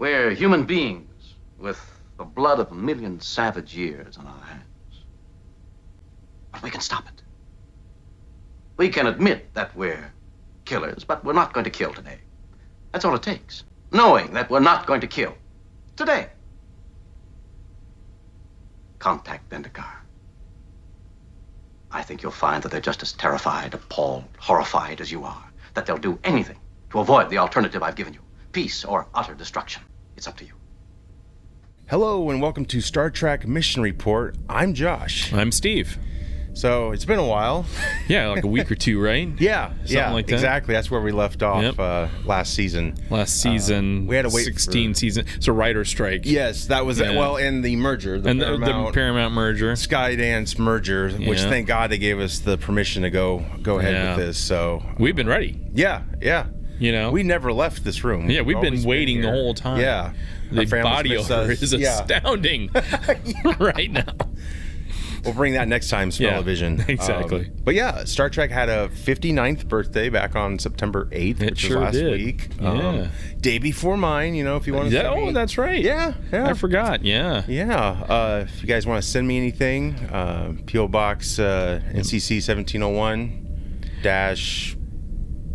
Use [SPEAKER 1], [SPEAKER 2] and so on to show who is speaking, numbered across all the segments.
[SPEAKER 1] We're human beings with the blood of a million savage years on our hands. But we can stop it. We can admit that we're killers, but we're not going to kill today. That's all it takes. Knowing that we're not going to kill today. Contact Endicott. I think you'll find that they're just as terrified, appalled, horrified as you are. That they'll do anything to avoid the alternative I've given you. Peace or utter destruction. It's up to you.
[SPEAKER 2] Hello and welcome to Star Trek Mission Report. I'm Josh.
[SPEAKER 3] I'm Steve.
[SPEAKER 2] So it's been a while.
[SPEAKER 3] Yeah, like a week or two, right?
[SPEAKER 2] Something
[SPEAKER 3] like that.
[SPEAKER 2] Exactly. That's where we left off last season.
[SPEAKER 3] We had to wait 16 season. It's a writer strike.
[SPEAKER 2] Yes, that was it. Well, and the merger, the
[SPEAKER 3] Paramount merger,
[SPEAKER 2] Skydance merger, which thank God they gave us the permission to go ahead with this. So
[SPEAKER 3] we've been ready.
[SPEAKER 2] Yeah.
[SPEAKER 3] You know,
[SPEAKER 2] we never left this room.
[SPEAKER 3] Yeah, we've been waiting the whole time.
[SPEAKER 2] Yeah,
[SPEAKER 3] the body odor is astounding right now.
[SPEAKER 2] We'll bring that next time, Smell-O-Vision.
[SPEAKER 3] Exactly.
[SPEAKER 2] But yeah, Star Trek had a 59th birthday back on September 8th, which was last week. Day before mine, if you want to send me.
[SPEAKER 3] Oh, that's right.
[SPEAKER 2] Yeah.
[SPEAKER 3] I forgot, Yeah.
[SPEAKER 2] If you guys want to send me anything, P.O. Box NCC 1701-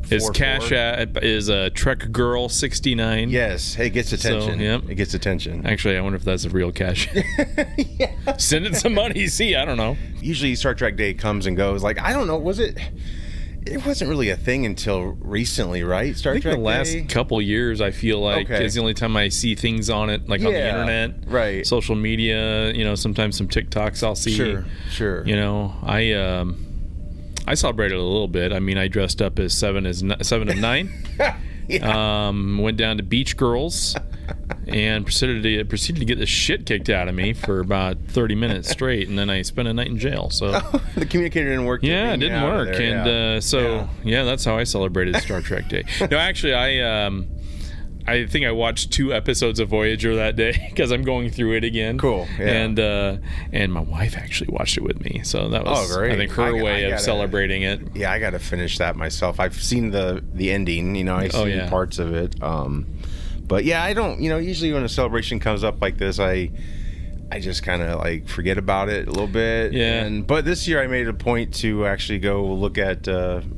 [SPEAKER 3] His cash app is Trek Girl 69.
[SPEAKER 2] Yes, it gets attention.
[SPEAKER 3] So,
[SPEAKER 2] It gets attention.
[SPEAKER 3] Actually, I wonder if that's a real cash. Send it some money. See, I don't know.
[SPEAKER 2] Usually, Star Trek Day comes and goes. Like, I don't know. Was it? It wasn't really a thing until recently, right?
[SPEAKER 3] I think the last couple years, I feel like is the only time I see things on it, like on the internet,
[SPEAKER 2] right?
[SPEAKER 3] Social media. Sometimes some TikToks I'll see.
[SPEAKER 2] Sure.
[SPEAKER 3] I celebrated a little bit. I mean, I dressed up as 7 of 9. Went down to Beach Girls and proceeded to get the shit kicked out of me for about 30 minutes straight, and then I spent a night in jail. So
[SPEAKER 2] the communicator didn't work.
[SPEAKER 3] Yeah, it didn't work, and that's how I celebrated Star Trek Day. No, actually, I think I watched 2 episodes of Voyager that day because I'm going through it again.
[SPEAKER 2] Cool. Yeah.
[SPEAKER 3] And my wife actually watched it with me, so that was
[SPEAKER 2] great.
[SPEAKER 3] I think her way of celebrating it.
[SPEAKER 2] Yeah, I got to finish that myself. I've seen the ending. I've seen parts of it. But yeah, I don't. Usually when a celebration comes up like this, I just kind of like forget about it a little bit.
[SPEAKER 3] Yeah.
[SPEAKER 2] But this year I made a point to actually go look at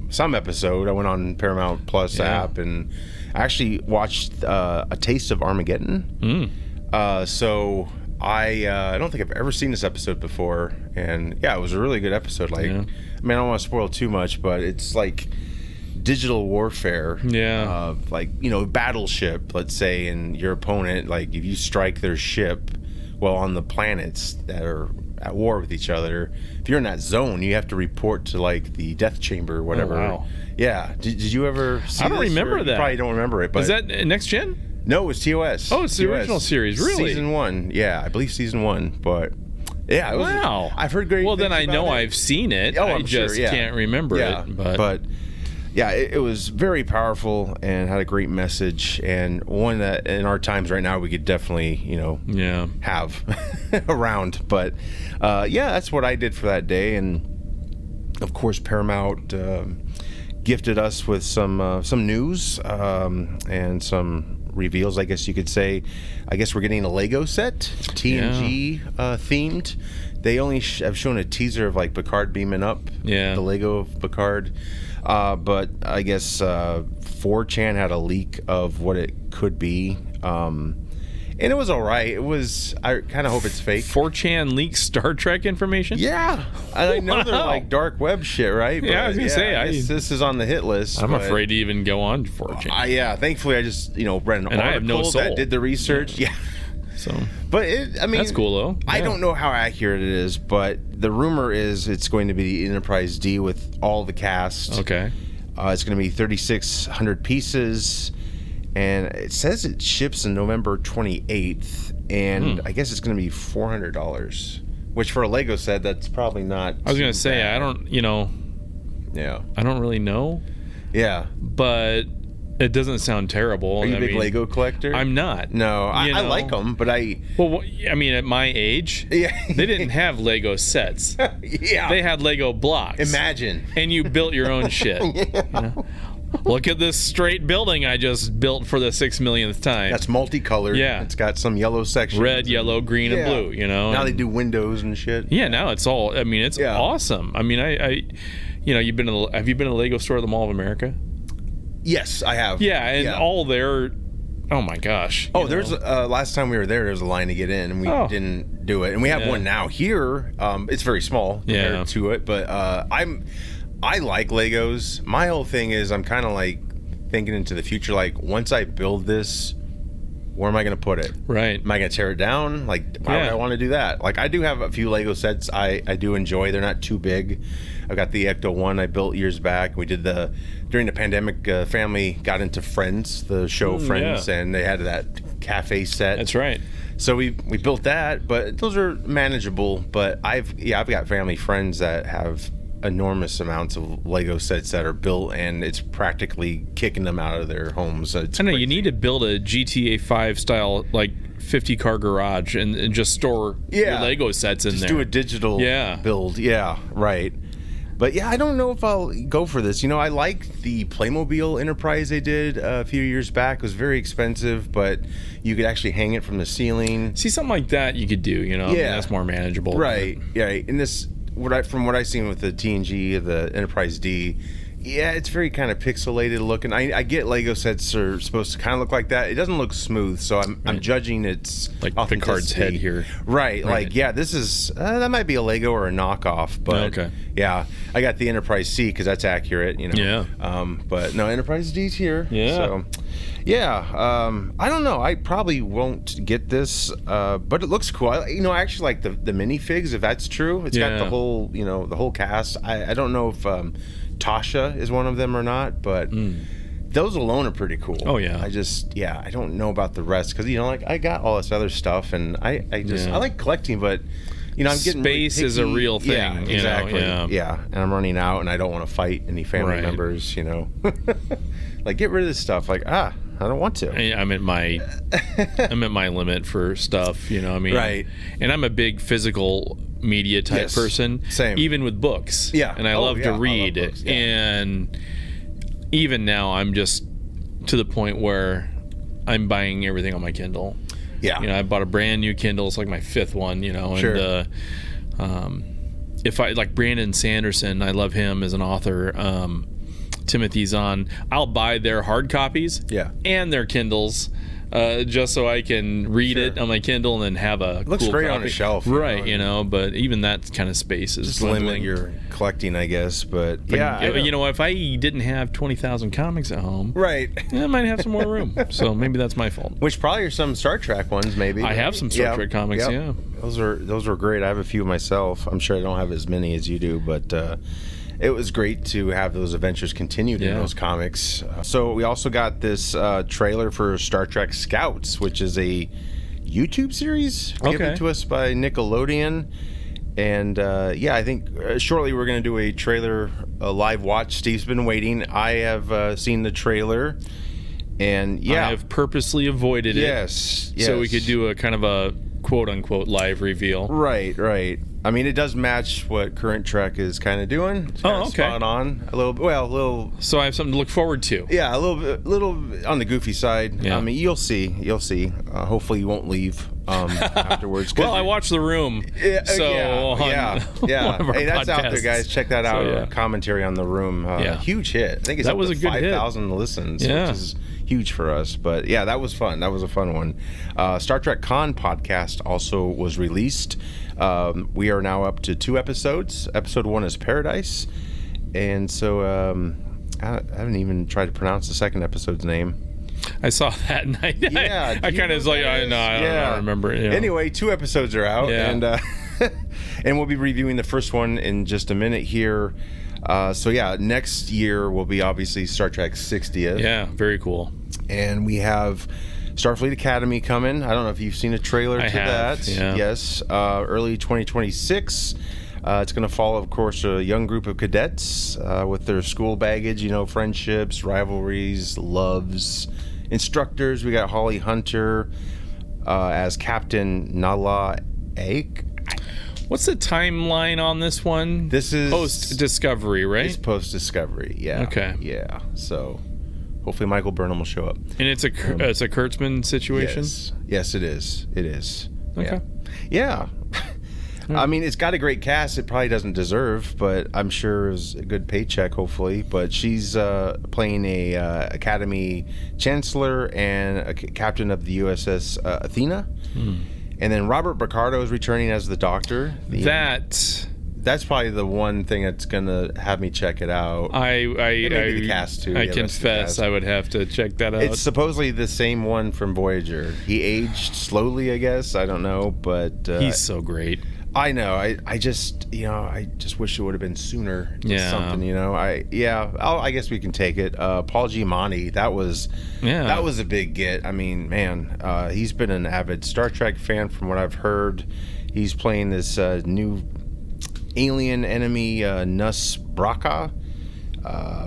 [SPEAKER 2] some episode. I went on Paramount Plus app and I actually watched A Taste of Armageddon. So I don't think I've ever seen this episode before, and it was a really good episode. I mean, I don't want to spoil too much, but it's like digital warfare. Battleship, let's say, and your opponent, like if you strike their ship, on the planets that are at war with each other, if you're in that zone, you have to report to like the death chamber or whatever.
[SPEAKER 3] Oh, wow.
[SPEAKER 2] Yeah. Did you ever see
[SPEAKER 3] I don't remember that.
[SPEAKER 2] You probably don't remember it. But
[SPEAKER 3] is that Next Gen?
[SPEAKER 2] No, it was TOS.
[SPEAKER 3] Oh, it's the original series. Really?
[SPEAKER 2] Season 1. Yeah, I believe season 1. But yeah, it was,
[SPEAKER 3] wow.
[SPEAKER 2] I've heard great things
[SPEAKER 3] then I know
[SPEAKER 2] about it.
[SPEAKER 3] I've seen it.
[SPEAKER 2] Oh,
[SPEAKER 3] I just can't remember it.
[SPEAKER 2] But yeah, it was very powerful and had a great message, and one that in our times right now we could definitely have around. But that's what I did for that day, and of course Paramount gifted us with some news and some reveals, I guess you could say. I guess we're getting a Lego set, TNG themed. They only have shown a teaser of like Picard beaming up, the Lego of Picard. But I guess 4chan had a leak of what it could be. And it was all right. I kind of hope it's fake.
[SPEAKER 3] 4chan leaks Star Trek information?
[SPEAKER 2] Yeah. And I know they're like dark web shit, right?
[SPEAKER 3] Yeah, I was going to say.
[SPEAKER 2] This is on the hit list.
[SPEAKER 3] I'm afraid to even go on 4chan.
[SPEAKER 2] Thankfully I just, read an article
[SPEAKER 3] I have no soul.
[SPEAKER 2] that did the research. Yeah.
[SPEAKER 3] So,
[SPEAKER 2] but
[SPEAKER 3] that's cool though.
[SPEAKER 2] I don't know how accurate it is, but the rumor is it's going to be Enterprise D with all the cast.
[SPEAKER 3] Okay.
[SPEAKER 2] It's going to be 3,600 pieces, and it says it ships on November 28th, and I guess it's going to be $400, which for a Lego set, that's probably not.
[SPEAKER 3] I was going to say, I don't really know.
[SPEAKER 2] Yeah.
[SPEAKER 3] But it doesn't sound terrible.
[SPEAKER 2] Are you a big Lego collector?
[SPEAKER 3] I'm not.
[SPEAKER 2] No, I like them, but
[SPEAKER 3] Well, I mean, at my age, they didn't have Lego sets.
[SPEAKER 2] Yeah.
[SPEAKER 3] They had Lego blocks.
[SPEAKER 2] Imagine.
[SPEAKER 3] And you built your own shit. Look at this straight building I just built for the 6 millionth time.
[SPEAKER 2] That's multicolored.
[SPEAKER 3] Yeah.
[SPEAKER 2] It's got some yellow sections.
[SPEAKER 3] Red, yellow, green, and blue,
[SPEAKER 2] Now they do windows and shit.
[SPEAKER 3] Yeah, now it's all, I mean, it's awesome. I mean, I have you been to a Lego store at the Mall of America?
[SPEAKER 2] Yes, I have.
[SPEAKER 3] Yeah, and all there, oh my gosh.
[SPEAKER 2] There's last time we were there was a line to get in, and we didn't do it. And we have one now here. It's very small compared to it, but I like Legos. My whole thing is I'm kind of like thinking into the future, like once I build this, where am I going to put it?
[SPEAKER 3] Right.
[SPEAKER 2] Am I going to tear it down? Like, why would I want to do that? Like, I do have a few Lego sets I do enjoy. They're not too big. I've got the Ecto 1 I built years back. We did during the pandemic, family got into Friends, the show Friends, and they had that cafe set.
[SPEAKER 3] That's right.
[SPEAKER 2] So we built that, but those are manageable. But I've got family friends that have enormous amounts of Lego sets that are built, and it's practically kicking them out of their homes. I know
[SPEAKER 3] you need to build a GTA 5 style, like 50 car garage and just store your Lego sets in there.
[SPEAKER 2] Just do a digital build. Yeah, right. But I don't know if I'll go for this. I like the Playmobil Enterprise they did a few years back. It was very expensive, but you could actually hang it from the ceiling.
[SPEAKER 3] See, something like that you could do, I mean, that's more manageable.
[SPEAKER 2] Right. Yeah. And from what I've seen with the TNG, the Enterprise D, it's very kind of pixelated looking. I get Lego sets are supposed to kind of look like that. It doesn't look smooth, so I'm judging its
[SPEAKER 3] like Picard's head here.
[SPEAKER 2] Right. Like, this is that might be a Lego or a knockoff, but I got the Enterprise C because that's accurate,
[SPEAKER 3] Yeah.
[SPEAKER 2] But no, Enterprise D's here.
[SPEAKER 3] Yeah.
[SPEAKER 2] So, I don't know. I probably won't get this, but it looks cool. I actually like the minifigs, if that's true. It's got the whole, the whole cast. I don't know if Tasha is one of them or not, but those alone are pretty cool.
[SPEAKER 3] Oh yeah.
[SPEAKER 2] I don't know about the rest because like I got all this other stuff, and I like collecting, but I'm getting
[SPEAKER 3] space is a real thing.
[SPEAKER 2] Yeah, exactly. And I'm running out, and I don't want to fight any family members. Like, get rid of this stuff. Like, I don't want to.
[SPEAKER 3] I'm at my limit for stuff. I mean,
[SPEAKER 2] right.
[SPEAKER 3] And I'm a big physical media type person.
[SPEAKER 2] Same.
[SPEAKER 3] Even with books.
[SPEAKER 2] Yeah.
[SPEAKER 3] And I love to read.
[SPEAKER 2] I love books,
[SPEAKER 3] and even now, I'm just to the point where I'm buying everything on my Kindle.
[SPEAKER 2] Yeah.
[SPEAKER 3] I bought a brand new Kindle. It's like my 5th one.
[SPEAKER 2] Sure.
[SPEAKER 3] And if I like Brandon Sanderson, I love him as an author. Timothy Zahn, I'll buy their hard copies and their Kindles just so I can read it on my Kindle and then have a
[SPEAKER 2] looks
[SPEAKER 3] cool
[SPEAKER 2] great
[SPEAKER 3] copy.
[SPEAKER 2] on a shelf,
[SPEAKER 3] right? But even that kind of space is
[SPEAKER 2] just limit your collecting, I guess. But
[SPEAKER 3] if I didn't have 20,000 comics at home,
[SPEAKER 2] right,
[SPEAKER 3] I might have some more room. So maybe that's my fault.
[SPEAKER 2] Which probably are some Star Trek ones, maybe.
[SPEAKER 3] I have some Star Trek comics. Yeah,
[SPEAKER 2] those were great. I have a few myself. I'm sure I don't have as many as you do, but. It was great to have those adventures continued in those comics. So we also got this trailer for Star Trek Scouts, which is a YouTube series given to us by Nickelodeon. And I think shortly we're going to do a live watch. Steve's been waiting. I have seen the trailer. And
[SPEAKER 3] I have purposely avoided it.
[SPEAKER 2] Yes.
[SPEAKER 3] So we could do a kind of a quote unquote live reveal.
[SPEAKER 2] Right. I mean, it does match what current Trek is kind of doing. It's kind of spot on. A little.
[SPEAKER 3] So I have something to look forward to.
[SPEAKER 2] Yeah, a little on the goofy side.
[SPEAKER 3] Yeah.
[SPEAKER 2] I mean, you'll see. Hopefully, you won't leave afterwards.
[SPEAKER 3] Well, I watched The Room.
[SPEAKER 2] Yeah. Hey, that's out there, guys. Check that out.
[SPEAKER 3] So,
[SPEAKER 2] commentary on The Room. Huge hit. I think it's
[SPEAKER 3] that
[SPEAKER 2] up
[SPEAKER 3] was
[SPEAKER 2] to
[SPEAKER 3] a good
[SPEAKER 2] 5,000 listens, which is huge for us. But that was fun. That was a fun one. Star Trek Con podcast also was released. We are now up to 2 episodes. Episode 1 is Paradise. And so I haven't even tried to pronounce the second episode's name.
[SPEAKER 3] I saw that and I kind of was like, I don't remember.
[SPEAKER 2] Anyway, 2 episodes are out. And and we'll be reviewing the first one in just a minute here. Next year will be obviously Star Trek 60th.
[SPEAKER 3] Yeah, very cool.
[SPEAKER 2] And we have Starfleet Academy coming. I don't know if you've seen a trailer to that.
[SPEAKER 3] Yeah.
[SPEAKER 2] Yes, early 2026. It's going to follow, of course, a young group of cadets with their school baggage, friendships, rivalries, loves, instructors. We got Holly Hunter as Captain Nala Ake.
[SPEAKER 3] What's the timeline on this one?
[SPEAKER 2] This is
[SPEAKER 3] post-Discovery, right?
[SPEAKER 2] It's post-Discovery, yeah.
[SPEAKER 3] Okay.
[SPEAKER 2] Yeah, so hopefully Michael Burnham will show up.
[SPEAKER 3] And it's a Kurtzman situation?
[SPEAKER 2] Yes, it is. It is.
[SPEAKER 3] Okay.
[SPEAKER 2] Yeah. I mean, it's got a great cast. It probably doesn't deserve, but I'm sure it's a good paycheck, hopefully. But she's playing a Academy Chancellor and a captain of the USS Athena. And then Robert Picardo is returning as the Doctor. That's probably the one thing that's gonna have me check it out. Maybe the cast too.
[SPEAKER 3] I confess, I would have to check that out.
[SPEAKER 2] It's supposedly the same one from Voyager. He aged slowly, I guess. I don't know, but
[SPEAKER 3] he's so great.
[SPEAKER 2] I know. I just wish it would have been sooner.
[SPEAKER 3] Yeah.
[SPEAKER 2] Something, I guess we can take it. Paul Giamatti, that was a big get. I mean, man, he's been an avid Star Trek fan from what I've heard. He's playing this new alien enemy, Nus Braka.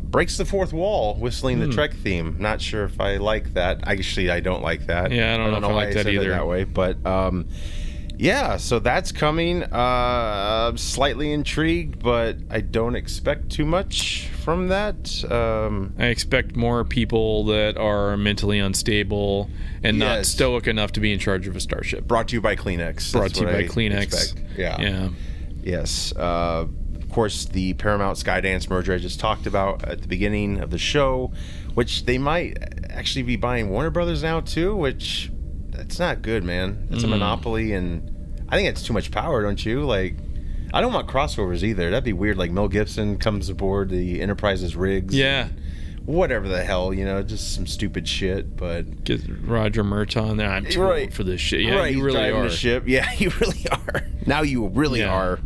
[SPEAKER 2] Breaks the fourth wall, whistling the Trek theme. Not sure if I like that. Actually, I don't like that.
[SPEAKER 3] Yeah, I don't know if I like that either.
[SPEAKER 2] That way, but yeah, so that's coming. I'm slightly intrigued, but I don't expect too much from that.
[SPEAKER 3] I expect more people that are mentally unstable and not stoic enough to be in charge of a starship.
[SPEAKER 2] Brought to you by Kleenex.
[SPEAKER 3] Brought to you by Kleenex.
[SPEAKER 2] Yeah. Yes. Of course, the Paramount Skydance merger I just talked about at the beginning of the show, which they might actually be buying Warner Brothers now too, which that's not good, man. It's a monopoly, and I think it's too much power, don't you? Like, I don't want crossovers either. That'd be weird. Like Mel Gibson comes aboard the Enterprise's rigs.
[SPEAKER 3] Yeah.
[SPEAKER 2] Whatever the hell, just some stupid shit. But
[SPEAKER 3] get Roger Murtaugh there. I'm too old for this shit. Yeah, you really are.
[SPEAKER 2] The ship. Yeah, you really are. Now you really are.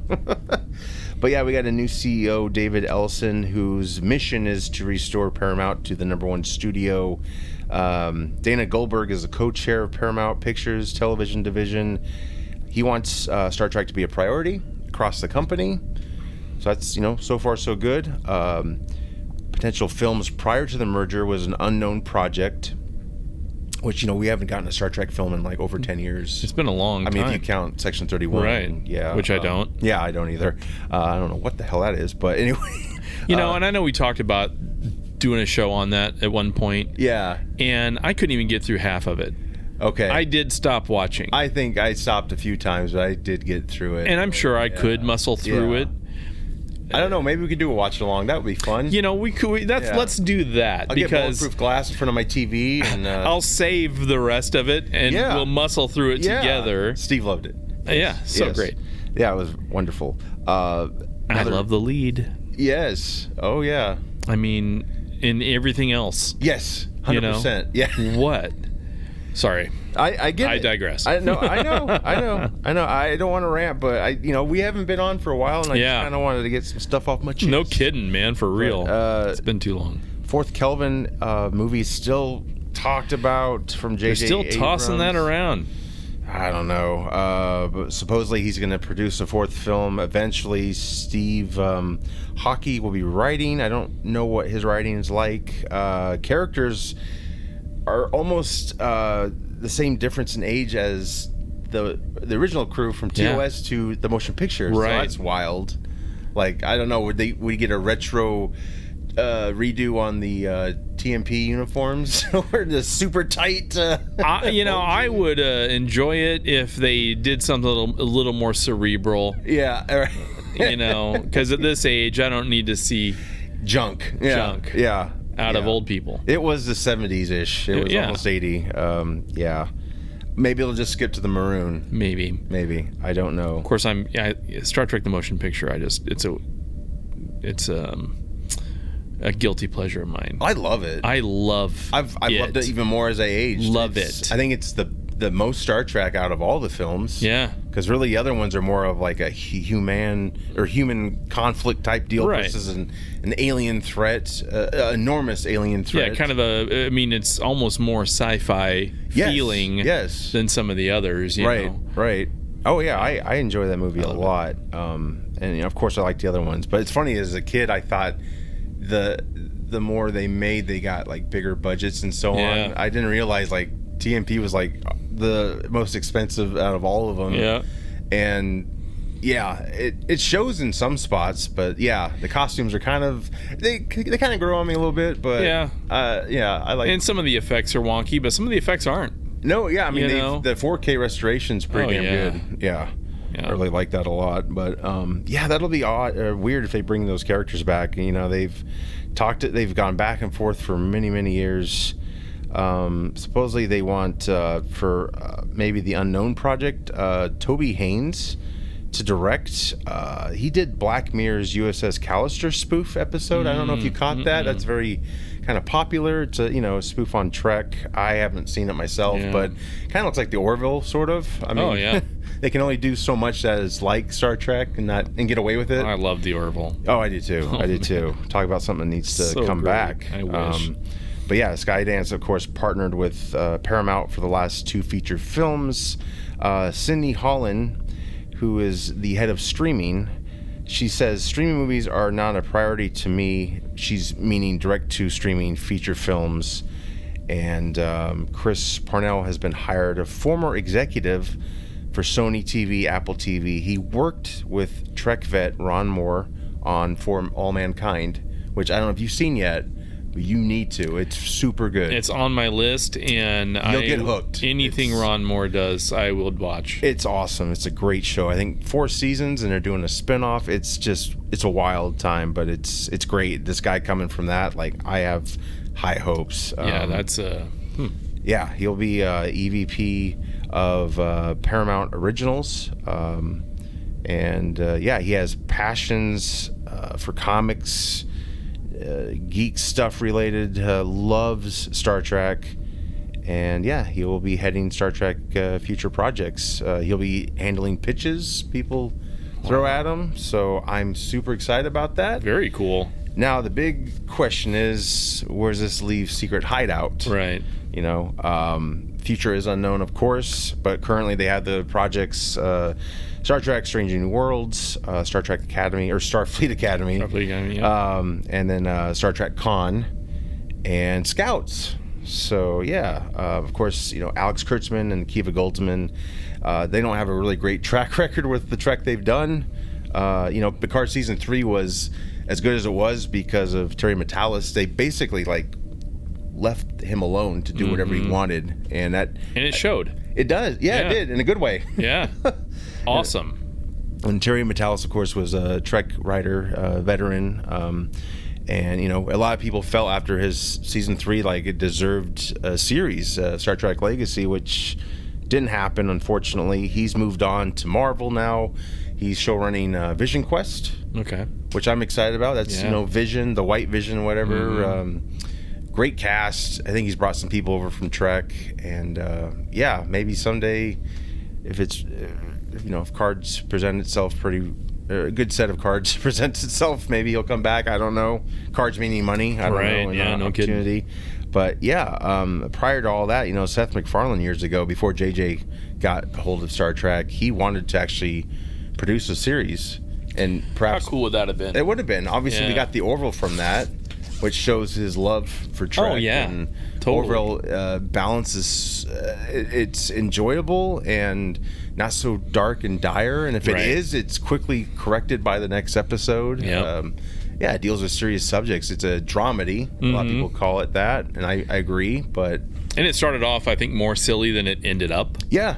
[SPEAKER 2] But yeah, we got a new CEO, David Ellison, whose mission is to restore Paramount to the #1 studio. Dana Goldberg is the co-chair of Paramount Pictures television division. He wants Star Trek to be a priority across the company. So that's, so far so good. Potential films prior to the merger was an unknown project, which, we haven't gotten a Star Trek film in like over 10 years.
[SPEAKER 3] It's been a long time.
[SPEAKER 2] I mean, if you count Section 31.
[SPEAKER 3] Right.
[SPEAKER 2] Yeah.
[SPEAKER 3] Which I don't.
[SPEAKER 2] Yeah, I don't either. I don't know what the hell that is, but anyway.
[SPEAKER 3] And I know we talked about doing a show on that at one point.
[SPEAKER 2] Yeah.
[SPEAKER 3] And I couldn't even get through half of it.
[SPEAKER 2] Okay.
[SPEAKER 3] I did stop watching.
[SPEAKER 2] I think I stopped a few times, but I did get through it.
[SPEAKER 3] And I'm sure I could muscle through it.
[SPEAKER 2] I don't know. Maybe we could do a watch along. That would be fun.
[SPEAKER 3] We could. Let's do that.
[SPEAKER 2] I'll
[SPEAKER 3] because
[SPEAKER 2] get bulletproof glass in front of my TV, and
[SPEAKER 3] I'll save the rest of it, and we'll muscle through it together.
[SPEAKER 2] Steve loved it.
[SPEAKER 3] Yeah, so great.
[SPEAKER 2] Yeah, it was wonderful.
[SPEAKER 3] I love the lead.
[SPEAKER 2] Yes. Oh yeah.
[SPEAKER 3] I mean, in everything else.
[SPEAKER 2] Yes. 100%. Yeah.
[SPEAKER 3] What? Sorry.
[SPEAKER 2] I get it.
[SPEAKER 3] I digress.
[SPEAKER 2] I know. I don't want to rant, but we haven't been on for a while, and I just kind of wanted to get some stuff off my chest.
[SPEAKER 3] No kidding, man, for real. It's been too long.
[SPEAKER 2] Fourth Kelvin movie still talked about from J.J.
[SPEAKER 3] They're still tossing that around.
[SPEAKER 2] I don't know. But supposedly he's going to produce a fourth film. Eventually, Steve Hockey will be writing. I don't know what his writing is like. Characters are almost the same difference in age as the original crew from TOS to the motion picture.
[SPEAKER 3] Right.
[SPEAKER 2] So that's wild. Like, I don't know, would we get a retro redo on the TMP uniforms or the super tight?
[SPEAKER 3] I would enjoy it if they did something a little more cerebral.
[SPEAKER 2] Yeah.
[SPEAKER 3] Because at this age, I don't need to see
[SPEAKER 2] junk. Yeah.
[SPEAKER 3] Out of old people.
[SPEAKER 2] It was the 70s-ish. It was almost 80. Yeah. Maybe it'll just skip to the maroon. Maybe. I don't know.
[SPEAKER 3] Of course, Star Trek: The Motion Picture. It's a guilty pleasure of mine.
[SPEAKER 2] I love it.
[SPEAKER 3] I've loved
[SPEAKER 2] it even more as I aged.
[SPEAKER 3] Love it.
[SPEAKER 2] I think it's the most Star Trek out of all the films.
[SPEAKER 3] Yeah.
[SPEAKER 2] Because really the other ones are more of like a human conflict type deal versus an alien threat, enormous alien threat.
[SPEAKER 3] Yeah, kind of it's almost more sci-fi feeling than some of the others.
[SPEAKER 2] Right. Oh yeah, I enjoy that movie a lot. And of course I like the other ones. But it's funny, as a kid I thought the more they made, they got like bigger budgets and so on. I didn't realize like TMP was like the most expensive out of all of them.
[SPEAKER 3] Yeah.
[SPEAKER 2] And Yeah, it shows in some spots, but yeah, the costumes are kind of they kind of grow on me a little bit, but
[SPEAKER 3] yeah,
[SPEAKER 2] I like.
[SPEAKER 3] And some of the effects are wonky, but some of the effects aren't.
[SPEAKER 2] No, yeah, I mean the 4K restoration's pretty damn good. Yeah. I really like that a lot, but yeah, that'll be weird if they bring those characters back. You know, they've gone back and forth for many years. Supposedly they want for maybe the Unknown Project, Toby Haynes to direct. He did Black Mirror's USS Callister spoof episode. I don't know if you caught that. That's very kind of popular. It's a spoof on Trek. I haven't seen it myself, but kind of looks like the Orville sort of. I mean, they can only do so much that is like Star Trek and get away with it.
[SPEAKER 3] I love the Orville.
[SPEAKER 2] Oh, I do too. I do too. Talk about something that needs to come back.
[SPEAKER 3] I wish.
[SPEAKER 2] But yeah, Skydance, of course, partnered with Paramount for the last 2 feature films. Cindy Holland, who is the head of streaming, she says, streaming movies are not a priority to me. She's meaning direct-to-streaming feature films. And Chris Parnell has been hired, a former executive for Sony TV, Apple TV. He worked with Trek vet Ron Moore on For All Mankind, which I don't know if you've seen yet. You need to. It's super good.
[SPEAKER 3] It's on my list, and
[SPEAKER 2] you'll get hooked.
[SPEAKER 3] Anything Ron Moore does, I will watch.
[SPEAKER 2] It's awesome. It's a great show. I think 4 seasons, and they're doing a spinoff. It's a wild time, but it's great. This guy coming from that, like, I have high hopes.
[SPEAKER 3] That's
[SPEAKER 2] Yeah, he'll be EVP of Paramount Originals, and he has passions for comics. Geek stuff related, loves Star Trek, and he will be heading Star Trek future projects. He'll be handling pitches people throw at him, so I'm super excited about that.
[SPEAKER 3] Very cool.
[SPEAKER 2] Now the big question is, where does this leave Secret Hideout?
[SPEAKER 3] Right.
[SPEAKER 2] You know, future is unknown, of course, but currently they have the projects Star Trek Strange New Worlds, Star Trek Academy, or Starfleet Academy. And then Star Trek Con and Scouts. So, of course, Alex Kurtzman and Kiva Goldsman, they don't have a really great track record with the Trek they've done. Picard Season 3 was as good as it was because of Terry Matalas. They basically, left him alone to do whatever he wanted. And
[SPEAKER 3] it showed.
[SPEAKER 2] It does. Yeah, it did, in a good way.
[SPEAKER 3] Yeah. Awesome.
[SPEAKER 2] And Terry Matalas, of course, was a Trek writer, veteran. And, a lot of people felt after his Season 3 like it deserved a series, Star Trek Legacy, which didn't happen, unfortunately. He's moved on to Marvel now. He's showrunning Vision Quest.
[SPEAKER 3] Okay.
[SPEAKER 2] Which I'm excited about. That's, Vision, the White Vision, whatever. Great cast. I think he's brought some people over from Trek. And, maybe someday, if it's... if cards present itself a good set of cards presents itself, maybe he'll come back. I don't know. Cards meaning money. I don't know.
[SPEAKER 3] Yeah, no
[SPEAKER 2] opportunity. Kidding. But prior to all that, Seth MacFarlane years ago, before JJ got a hold of Star Trek, he wanted to actually produce a series. And perhaps
[SPEAKER 3] how cool would that have been?
[SPEAKER 2] It would have been. Obviously, we got the Orville from that, which shows his love for Trek.
[SPEAKER 3] Oh yeah,
[SPEAKER 2] and
[SPEAKER 3] totally.
[SPEAKER 2] Orville balances. It's enjoyable and not so dark and dire. And if it is, it's quickly corrected by the next episode.
[SPEAKER 3] Yep.
[SPEAKER 2] It deals with serious subjects. It's a dramedy. A lot of people call it that, and I agree. But
[SPEAKER 3] it started off, I think, more silly than it ended up.
[SPEAKER 2] Yeah.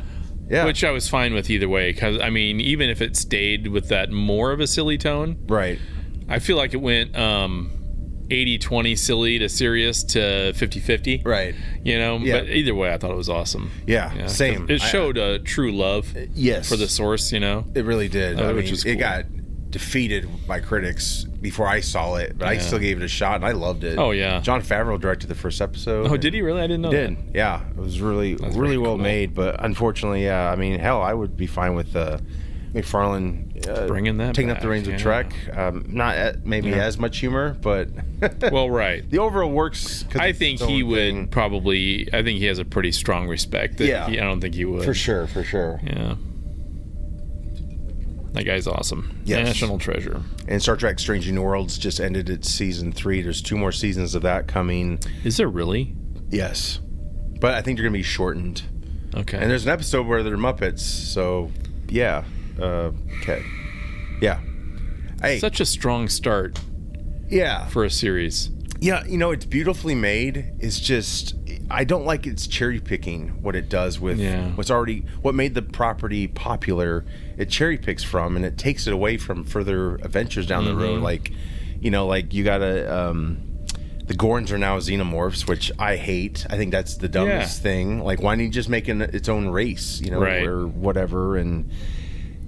[SPEAKER 3] Which I was fine with either way, because I mean, even if it stayed with that more of a silly tone,
[SPEAKER 2] right?
[SPEAKER 3] I feel like it went 80-20 silly to serious to 50-50.
[SPEAKER 2] Right.
[SPEAKER 3] But either way, I thought it was awesome.
[SPEAKER 2] Yeah. Same.
[SPEAKER 3] It showed a true love. For the source.
[SPEAKER 2] It really did.
[SPEAKER 3] Which is cool.
[SPEAKER 2] It got defeated by critics before I saw it, but I still gave it a shot and I loved it.
[SPEAKER 3] Oh yeah.
[SPEAKER 2] Jon Favreau directed the first episode.
[SPEAKER 3] Oh, did he really? I didn't know.
[SPEAKER 2] That. Yeah. It was really well made, but unfortunately, I mean, hell, I would be fine with MacFarlane taking up the reins of Trek. Not as much humor, but
[SPEAKER 3] well, right.
[SPEAKER 2] The overall works.
[SPEAKER 3] I think he would probably. I think he has a pretty strong respect. I don't think he would.
[SPEAKER 2] For sure.
[SPEAKER 3] Yeah. That guy's awesome.
[SPEAKER 2] Yes.
[SPEAKER 3] National treasure.
[SPEAKER 2] And Star Trek Strange New Worlds just ended its Season 3. There's 2 more seasons of that coming.
[SPEAKER 3] Is there really?
[SPEAKER 2] Yes. But I think they're going to be shortened.
[SPEAKER 3] Okay.
[SPEAKER 2] And there's an episode where they're Muppets, so yeah. Yeah.
[SPEAKER 3] Such a strong start.
[SPEAKER 2] Yeah.
[SPEAKER 3] For a series.
[SPEAKER 2] Yeah, it's beautifully made. It's just, I don't like it's cherry picking what it does with what made the property popular. It cherry picks from, and it takes it away from further adventures down the road. Like, you gotta, the Gorns are now xenomorphs, which I hate. I think that's the dumbest thing. Like, why don't you just make its own race, or whatever? And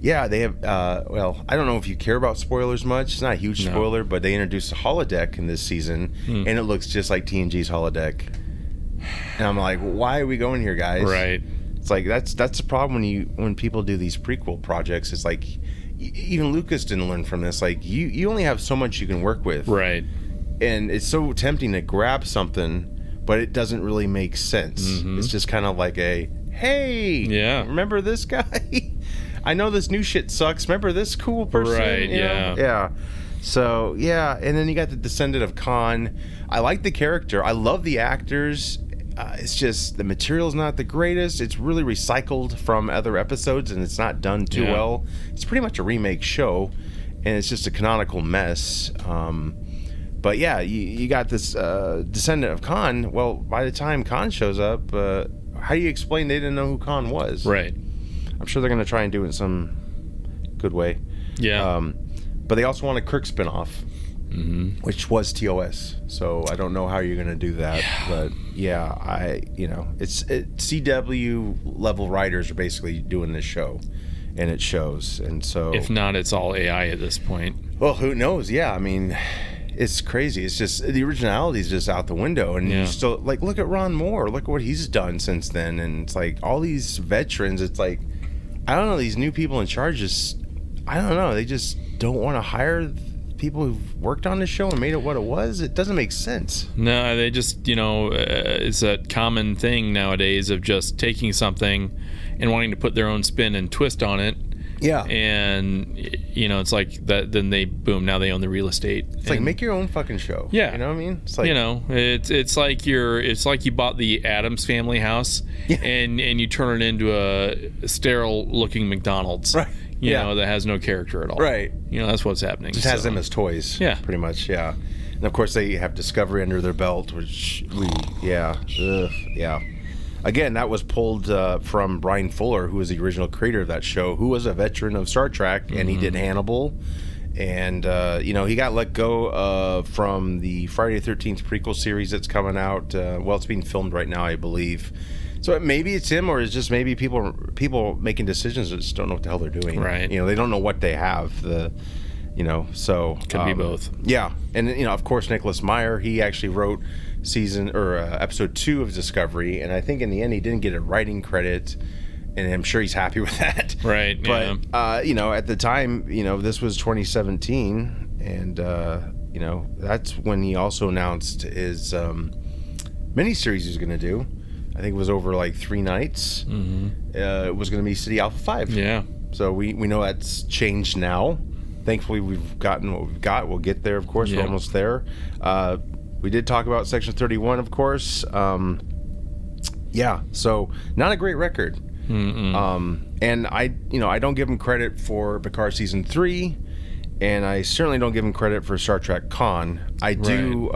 [SPEAKER 2] yeah, they have, I don't know if you care about spoilers much. It's not a huge spoiler, but they introduced a holodeck in this season, and it looks just like TNG's holodeck. And I'm like, why are we going here, guys?
[SPEAKER 3] Right.
[SPEAKER 2] It's like, that's the problem when people do these prequel projects. It's like, even Lucas didn't learn from this. Like, you only have so much you can work with.
[SPEAKER 3] Right.
[SPEAKER 2] And it's so tempting to grab something, but it doesn't really make sense. It's just kind of like hey, remember this guy? I know this new shit sucks. Remember this cool person?
[SPEAKER 3] Right,
[SPEAKER 2] Yeah. So, and then you got the Descendant of Khan. I like the character. I love the actors. It's just the material's not the greatest. It's really recycled from other episodes, and it's not done too well. It's pretty much a remake show, and it's just a canonical mess. But yeah, you got this Descendant of Khan. Well, by the time Khan shows up, how do you explain they didn't know who Khan was?
[SPEAKER 3] Right.
[SPEAKER 2] I'm sure they're going to try and do it in some good way. Yeah. But they also want a Kirk spinoff, which was TOS. So I don't know how you're going to do that. Yeah. But yeah, it's CW level writers are basically doing this show, and it shows. And so
[SPEAKER 3] if not, it's all AI at this point.
[SPEAKER 2] Well, who knows? Yeah, I mean, it's crazy. It's just the originality is just out the window, and you still look at Ron Moore. Look at what he's done since then, and it's like all these veterans. It's like, I don't know, these new people in charge I don't know, they just don't want to hire people who've worked on the show and made it what it was. It doesn't make sense.
[SPEAKER 3] No, they just, it's that common thing nowadays of just taking something and wanting to put their own spin and twist on it.
[SPEAKER 2] Yeah.
[SPEAKER 3] And, it's like that, then now they own the real estate.
[SPEAKER 2] It's like, make your own fucking show.
[SPEAKER 3] Yeah.
[SPEAKER 2] You know what I mean? It's like,
[SPEAKER 3] it's like you bought the Addams Family house and you turn it into a sterile looking McDonald's.
[SPEAKER 2] Right.
[SPEAKER 3] That has no character at all.
[SPEAKER 2] Right.
[SPEAKER 3] That's what's happening.
[SPEAKER 2] Just has them as toys.
[SPEAKER 3] Yeah.
[SPEAKER 2] Pretty much, yeah. And of course they have Discovery under their belt, which Again, that was pulled from Brian Fuller, who was the original creator of that show, who was a veteran of Star Trek, and he did Hannibal. And, he got let go from the Friday the 13th prequel series that's coming out. It's being filmed right now, I believe. So maybe it's him, or it's just maybe people making decisions that just don't know what the hell they're doing.
[SPEAKER 3] Right.
[SPEAKER 2] They don't know what they have. So
[SPEAKER 3] could be both.
[SPEAKER 2] Yeah, and of course Nicholas Meyer, he actually wrote episode 2 of Discovery, and I think in the end he didn't get a writing credit, and I'm sure he's happy with that.
[SPEAKER 3] Right.
[SPEAKER 2] But at the time, this was 2017, and that's when he also announced his miniseries he was going to do. I think it was over like 3 nights. It was going to be City Alpha 5.
[SPEAKER 3] Yeah.
[SPEAKER 2] So we know that's changed now. Thankfully, we've gotten what we've got. We'll get there, of course.
[SPEAKER 3] Yeah.
[SPEAKER 2] We're almost there. We did talk about Section 31, of course. So not a great record. And I don't give him credit for Picard Season 3, and I certainly don't give him credit for Star Trek Con. I do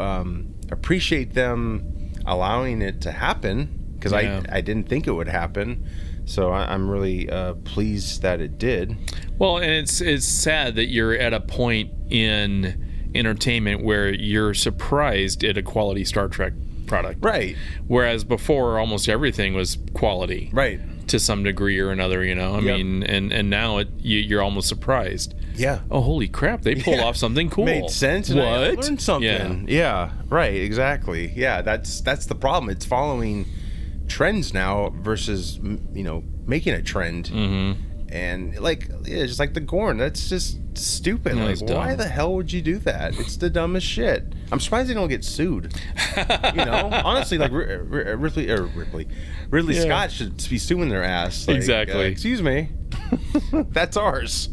[SPEAKER 2] appreciate them allowing it to happen, because I didn't think it would happen. So I'm really pleased that it did.
[SPEAKER 3] Well, and it's sad that you're at a point in entertainment where you're surprised at a quality Star Trek product.
[SPEAKER 2] Right.
[SPEAKER 3] Whereas before, almost everything was quality.
[SPEAKER 2] Right.
[SPEAKER 3] To some degree or another, I mean, and now you're almost surprised.
[SPEAKER 2] Yeah.
[SPEAKER 3] Oh, holy crap! They pulled off something cool.
[SPEAKER 2] Made sense. And
[SPEAKER 3] what?
[SPEAKER 2] I learned something. Yeah. Right. Exactly. Yeah. That's the problem. It's following trends now versus making a trend. And just like the Gorn, that's just stupid.
[SPEAKER 3] No,
[SPEAKER 2] like, why
[SPEAKER 3] dumb.
[SPEAKER 2] the hell would you do that? It's the dumbest shit. I'm surprised they don't get sued. Honestly, like Ridley Scott should be suing their ass. Like,
[SPEAKER 3] exactly.
[SPEAKER 2] Excuse me, that's ours.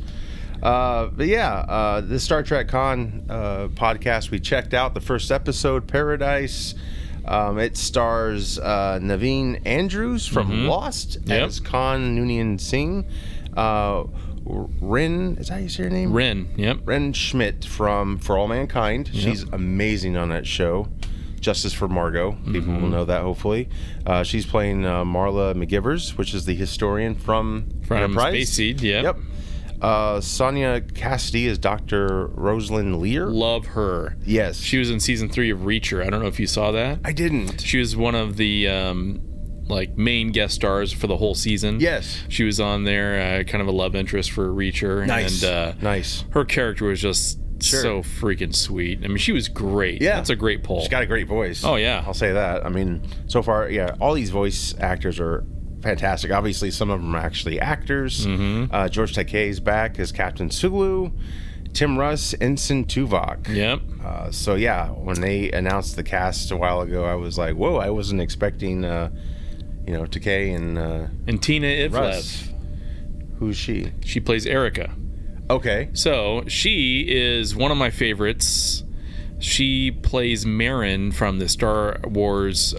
[SPEAKER 2] The Star Trek Con podcast, we checked out the first episode, Paradise. It stars Naveen Andrews from Lost as Khan Noonien Singh. Rin, is that how you say her name?
[SPEAKER 3] Rin, yep.
[SPEAKER 2] Rin Schmidt from For All Mankind. Yep. She's amazing on that show. Justice for Margot. People will know that, hopefully. She's playing Marla McGivers, which is the historian from Enterprise.
[SPEAKER 3] Space Seed, yep.
[SPEAKER 2] Sonia Cassidy is Dr. Rosalind Lear.
[SPEAKER 3] Love her.
[SPEAKER 2] Yes.
[SPEAKER 3] She was in season 3 of Reacher. I don't know if you saw that.
[SPEAKER 2] I didn't.
[SPEAKER 3] She was one of the main guest stars for the whole season.
[SPEAKER 2] Yes.
[SPEAKER 3] She was on there, kind of a love interest for Reacher.
[SPEAKER 2] Nice.
[SPEAKER 3] And
[SPEAKER 2] nice.
[SPEAKER 3] Her character was just so freaking sweet. I mean, she was great. Yeah. That's a great pull.
[SPEAKER 2] She's got a great voice.
[SPEAKER 3] Oh, yeah.
[SPEAKER 2] I'll say that. I mean, so far, all these voice actors are fantastic. Obviously, some of them are actually actors. George Takei is back as Captain Sulu. Tim Russ, Ensign Tuvok.
[SPEAKER 3] Yep.
[SPEAKER 2] So when they announced the cast a while ago, I was like, whoa! I wasn't expecting, Takei
[SPEAKER 3] and Tina Ivlev.
[SPEAKER 2] Russ. Who's she?
[SPEAKER 3] She plays Erica.
[SPEAKER 2] Okay.
[SPEAKER 3] So she is one of my favorites. She plays Marin from the Star Wars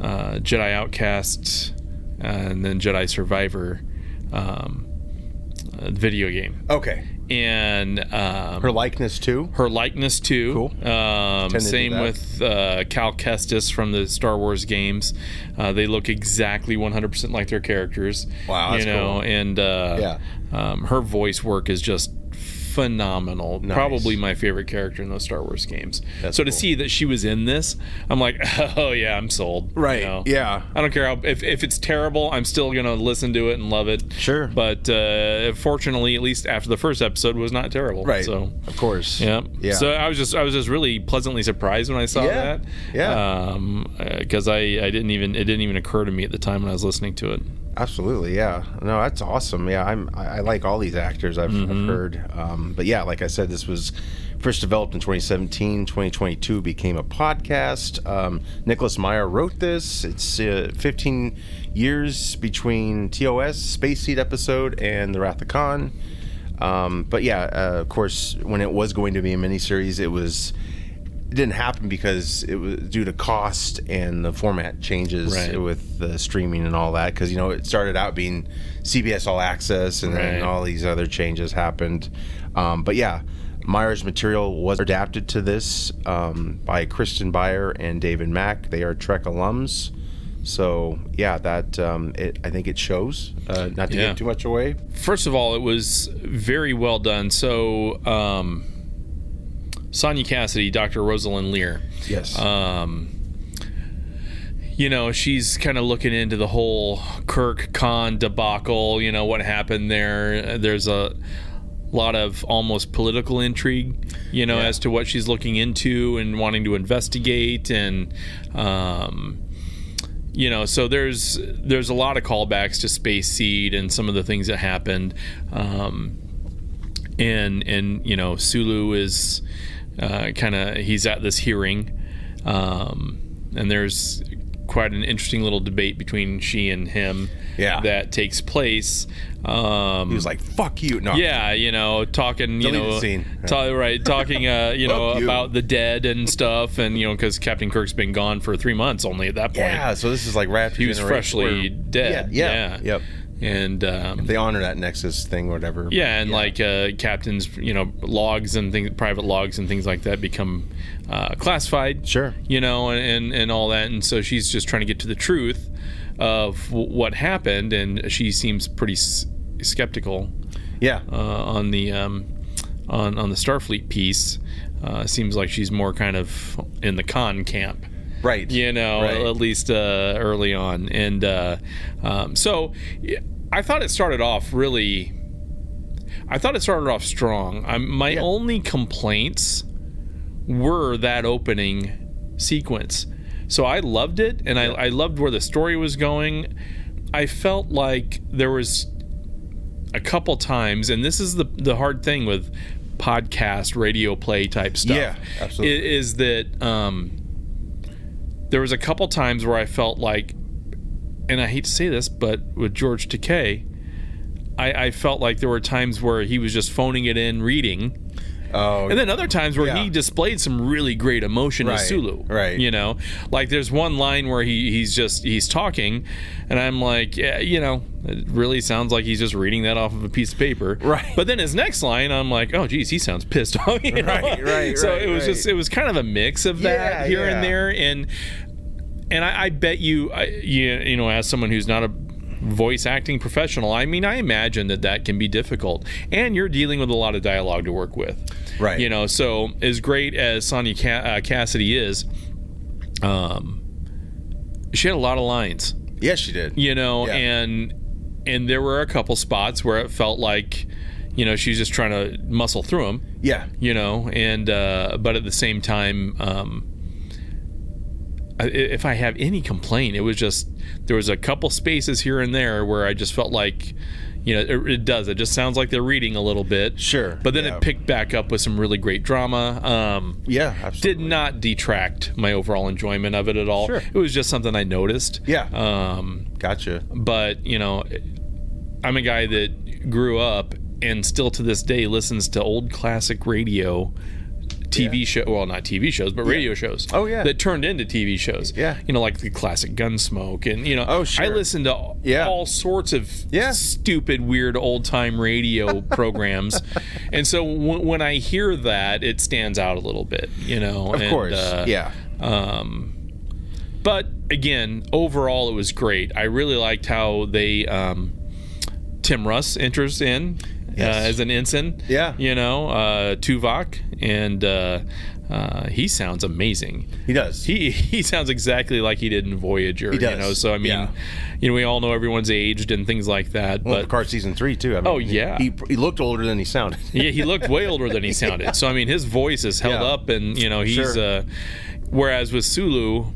[SPEAKER 3] Jedi Outcast and then Jedi Survivor video game.
[SPEAKER 2] Okay.
[SPEAKER 3] And
[SPEAKER 2] her likeness too.
[SPEAKER 3] Cool. Same with Cal Kestis from the Star Wars games. They look exactly 100% like their characters.
[SPEAKER 2] Wow, that's cool.
[SPEAKER 3] And her voice work is just phenomenal. Nice. Probably my favorite character in those Star Wars games.
[SPEAKER 2] That's
[SPEAKER 3] so
[SPEAKER 2] cool.
[SPEAKER 3] To see that she was in this, I'm like, oh yeah, I'm sold.
[SPEAKER 2] Right. Yeah.
[SPEAKER 3] I don't care how if it's terrible, I'm still gonna listen to it and love it.
[SPEAKER 2] Sure.
[SPEAKER 3] But fortunately, at least after the first episode, was not terrible.
[SPEAKER 2] Right.
[SPEAKER 3] So
[SPEAKER 2] of course.
[SPEAKER 3] Yeah.
[SPEAKER 2] Yeah.
[SPEAKER 3] So I was just really pleasantly surprised when I saw that.
[SPEAKER 2] Yeah.
[SPEAKER 3] Because it didn't even occur to me at the time when I was listening to it.
[SPEAKER 2] Absolutely, yeah. No, that's awesome. Yeah, I like all these actors I've heard. But yeah, like I said, this was first developed in 2017. 2022 became a podcast. Nicholas Meyer wrote this. It's 15 years between TOS, Space Seed episode, and The Wrath of Khan. But yeah, of course, when it was going to be a miniseries, it didn't happen because it was due to cost and the format changes with the streaming and all that. Because it started out being CBS All Access, and then all these other changes happened. But yeah, Meyer's material was adapted to this by Kristen Beyer and David Mack. They are Trek alums. So yeah, that I think it shows. Not to give too much away.
[SPEAKER 3] First of all, it was very well done. So. Sonia Cassidy, Dr. Rosalind Lear.
[SPEAKER 2] Yes.
[SPEAKER 3] She's kind of looking into the whole Kirk Khan debacle, what happened there. There's a lot of almost political intrigue, as to what she's looking into and wanting to investigate. And, so there's a lot of callbacks to Space Seed and some of the things that happened. And Sulu is... he's at this hearing, and there's quite an interesting little debate between she and him that takes place.
[SPEAKER 2] He was like, fuck you. No.
[SPEAKER 3] Yeah, talking,
[SPEAKER 2] scene.
[SPEAKER 3] Talking, about the dead and stuff, and, because Captain Kirk's been gone for 3 months only at that point.
[SPEAKER 2] Yeah, so this is like right after
[SPEAKER 3] he was freshly dead.
[SPEAKER 2] Yeah. Yep.
[SPEAKER 3] And
[SPEAKER 2] if they honor that Nexus thing, whatever.
[SPEAKER 3] Yeah, and like captains, logs and things, private logs and things like that become classified.
[SPEAKER 2] Sure.
[SPEAKER 3] And all that, and so she's just trying to get to the truth of what happened, and she seems pretty skeptical.
[SPEAKER 2] Yeah.
[SPEAKER 3] On the Starfleet piece, seems like she's more kind of in the Khan camp.
[SPEAKER 2] Right.
[SPEAKER 3] At least early on. And so I thought it started off strong. My only complaints were that opening sequence. So I loved it, and I loved where the story was going. I felt like there was a couple times, and this is the hard thing with podcast, radio play type stuff.
[SPEAKER 2] Yeah, absolutely.
[SPEAKER 3] Is that... there was a couple times where I felt like, and I hate to say this, but with George Takei, I felt like there were times where he was just phoning it in, reading,
[SPEAKER 2] Oh,
[SPEAKER 3] and then other times where he displayed some really great emotion as Sulu.
[SPEAKER 2] Right.
[SPEAKER 3] You know, like there's one line where he's talking, and I'm like, yeah, you know, it really sounds like he's just reading that off of a piece of paper.
[SPEAKER 2] Right.
[SPEAKER 3] But then his next line, I'm like, oh, geez, he sounds pissed off. You know?
[SPEAKER 2] Right.
[SPEAKER 3] So it was it was kind of a mix of that here and there, and I bet you know, as someone who's not a voice acting professional, I mean, I imagine that can be difficult, and you're dealing with a lot of dialogue to work with,
[SPEAKER 2] right?
[SPEAKER 3] You know, so as great as Sonya Cassidy is, she had a lot of lines.
[SPEAKER 2] Yes, she did.
[SPEAKER 3] You know, and there were a couple spots where it felt like, you know, she's just trying to muscle through them.
[SPEAKER 2] Yeah.
[SPEAKER 3] You know, and but at the same time, if I have any complaint, it was just there was a couple spaces here and there where I just felt like, you know, it just sounds like they're reading a little bit.
[SPEAKER 2] Sure.
[SPEAKER 3] But then it picked back up with some really great drama.
[SPEAKER 2] Absolutely.
[SPEAKER 3] Did not detract my overall enjoyment of it at all.
[SPEAKER 2] Sure.
[SPEAKER 3] It was just something I noticed.
[SPEAKER 2] Yeah. Gotcha.
[SPEAKER 3] But, you know, I'm a guy that grew up and still to this day listens to old classic radio TV show, well, not TV shows, but radio shows.
[SPEAKER 2] Oh, yeah.
[SPEAKER 3] That turned into TV shows.
[SPEAKER 2] Yeah.
[SPEAKER 3] You know, like the classic Gunsmoke, and you know,
[SPEAKER 2] oh, sure.
[SPEAKER 3] I listened to all sorts of stupid, weird, old-time radio programs, and so when I hear that, it stands out a little bit. You know,
[SPEAKER 2] of course,
[SPEAKER 3] But again, overall, it was great. I really liked how they Tim Russ enters in. As an ensign, you know, Tuvok, and he sounds amazing.
[SPEAKER 2] He does.
[SPEAKER 3] He sounds exactly like he did in Voyager.
[SPEAKER 2] He does.
[SPEAKER 3] You know, so I mean, you know, we all know everyone's aged and things like that.
[SPEAKER 2] Well,
[SPEAKER 3] but
[SPEAKER 2] Picard season 3 too. I mean, he looked older than he sounded.
[SPEAKER 3] Yeah, he looked way older than he sounded. So I mean, his voice is held up, and you know, he's whereas with Sulu,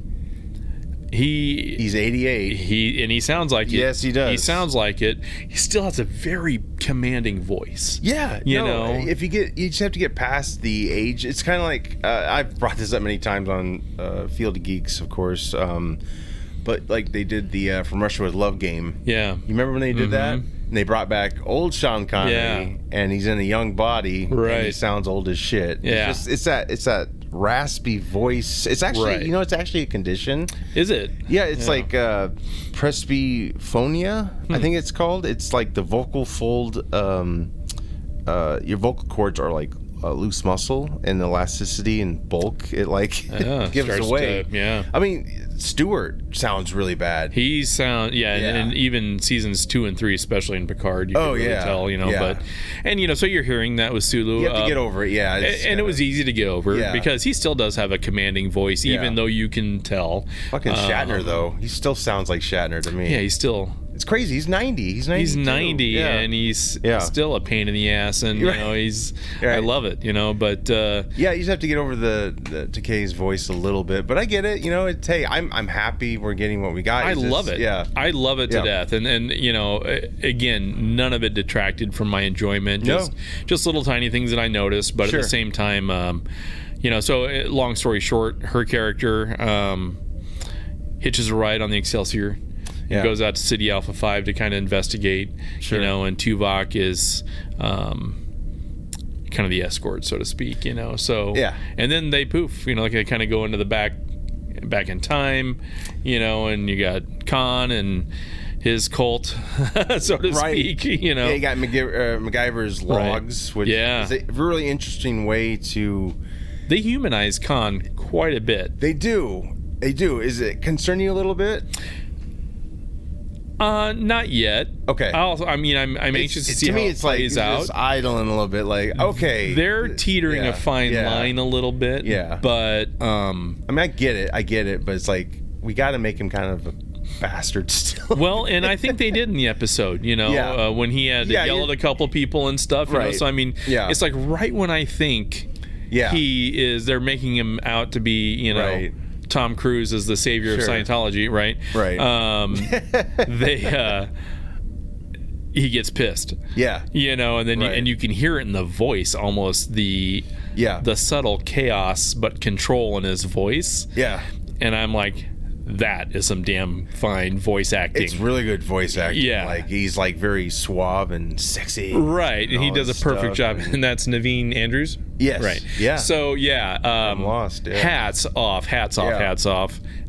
[SPEAKER 3] he's 88. He sounds like it.
[SPEAKER 2] Yes, he does.
[SPEAKER 3] He sounds like it. He still has a very commanding voice.
[SPEAKER 2] Yeah,
[SPEAKER 3] you know,
[SPEAKER 2] if you just have to get past the age. It's kind of like I've brought this up many times on Field of Geeks, of course. But like they did the From Russia with Love game.
[SPEAKER 3] Yeah,
[SPEAKER 2] you remember when they did that? And they brought back old Sean Connery, and he's in a young body,
[SPEAKER 3] right?
[SPEAKER 2] And he sounds old as shit.
[SPEAKER 3] Yeah,
[SPEAKER 2] it's that raspy voice. It's actually, you know, it's actually a condition.
[SPEAKER 3] Is it?
[SPEAKER 2] Yeah, it's like presbyphonia, I think it's called. It's like the vocal fold, your vocal cords are like loose muscle, and elasticity and bulk, it like gives away. I mean, Stewart sounds really bad.
[SPEAKER 3] He sounds and even seasons 2 and 3, especially in Picard, you can really tell, you know. But and you know, so you're hearing that with Sulu.
[SPEAKER 2] You have to get over it,
[SPEAKER 3] and it was easy to get over because he still does have a commanding voice, even though you can tell.
[SPEAKER 2] Fucking Shatner though, he still sounds like Shatner to me.
[SPEAKER 3] Yeah, he's still.
[SPEAKER 2] It's crazy. He's 90. He's 90,
[SPEAKER 3] and he's still a pain in the ass, and you know, he's. I love it, you know, but
[SPEAKER 2] you just have to get over the Takei's voice a little bit, but I get it. You know, it's I'm happy we're getting what we got.
[SPEAKER 3] I love it.
[SPEAKER 2] Yeah,
[SPEAKER 3] I love it to death, and you know, again, none of it detracted from my enjoyment. Just little tiny things that I noticed, but at the same time, you know. So long story short, her character hitches a ride on the Excelsior. It goes out to City Alpha 5 to kind of investigate, you know, and Tuvok is kind of the escort, so to speak, you know. So and then they poof, you know, like they kind of go into the back in time, you know, and you got Khan and his cult, so to speak, you know.
[SPEAKER 2] Yeah, you got MacGyver's logs, which is a really interesting way to.
[SPEAKER 3] They humanize Khan quite a bit.
[SPEAKER 2] They do. Is it concerning you a little bit?
[SPEAKER 3] Not yet.
[SPEAKER 2] Okay.
[SPEAKER 3] I mean, I'm anxious to see how it plays out.
[SPEAKER 2] Just idling a little bit, like
[SPEAKER 3] they're teetering a fine line a little bit.
[SPEAKER 2] Yeah.
[SPEAKER 3] But
[SPEAKER 2] I mean, I get it, but it's like we got to make him kind of a bastard still.
[SPEAKER 3] Well, and I think they did in the episode. You know, when he had to yell at a couple people and stuff. You know? So I mean, it's like right when I think they're making him out to be, you know. Tom Cruise is the savior of Scientology, right?
[SPEAKER 2] Right.
[SPEAKER 3] He gets pissed.
[SPEAKER 2] Yeah.
[SPEAKER 3] You know, and then you can hear it in the voice, almost the subtle chaos but control in his voice.
[SPEAKER 2] Yeah.
[SPEAKER 3] And I'm like, that is some damn fine voice acting.
[SPEAKER 2] It's really good voice acting.
[SPEAKER 3] Yeah.
[SPEAKER 2] Like, he's like very suave and sexy.
[SPEAKER 3] Right, and he does a perfect job, and that's Naveen Andrews.
[SPEAKER 2] Yes.
[SPEAKER 3] Right.
[SPEAKER 2] Yeah.
[SPEAKER 3] So yeah,
[SPEAKER 2] I'm Lost. Yeah.
[SPEAKER 3] Hats off.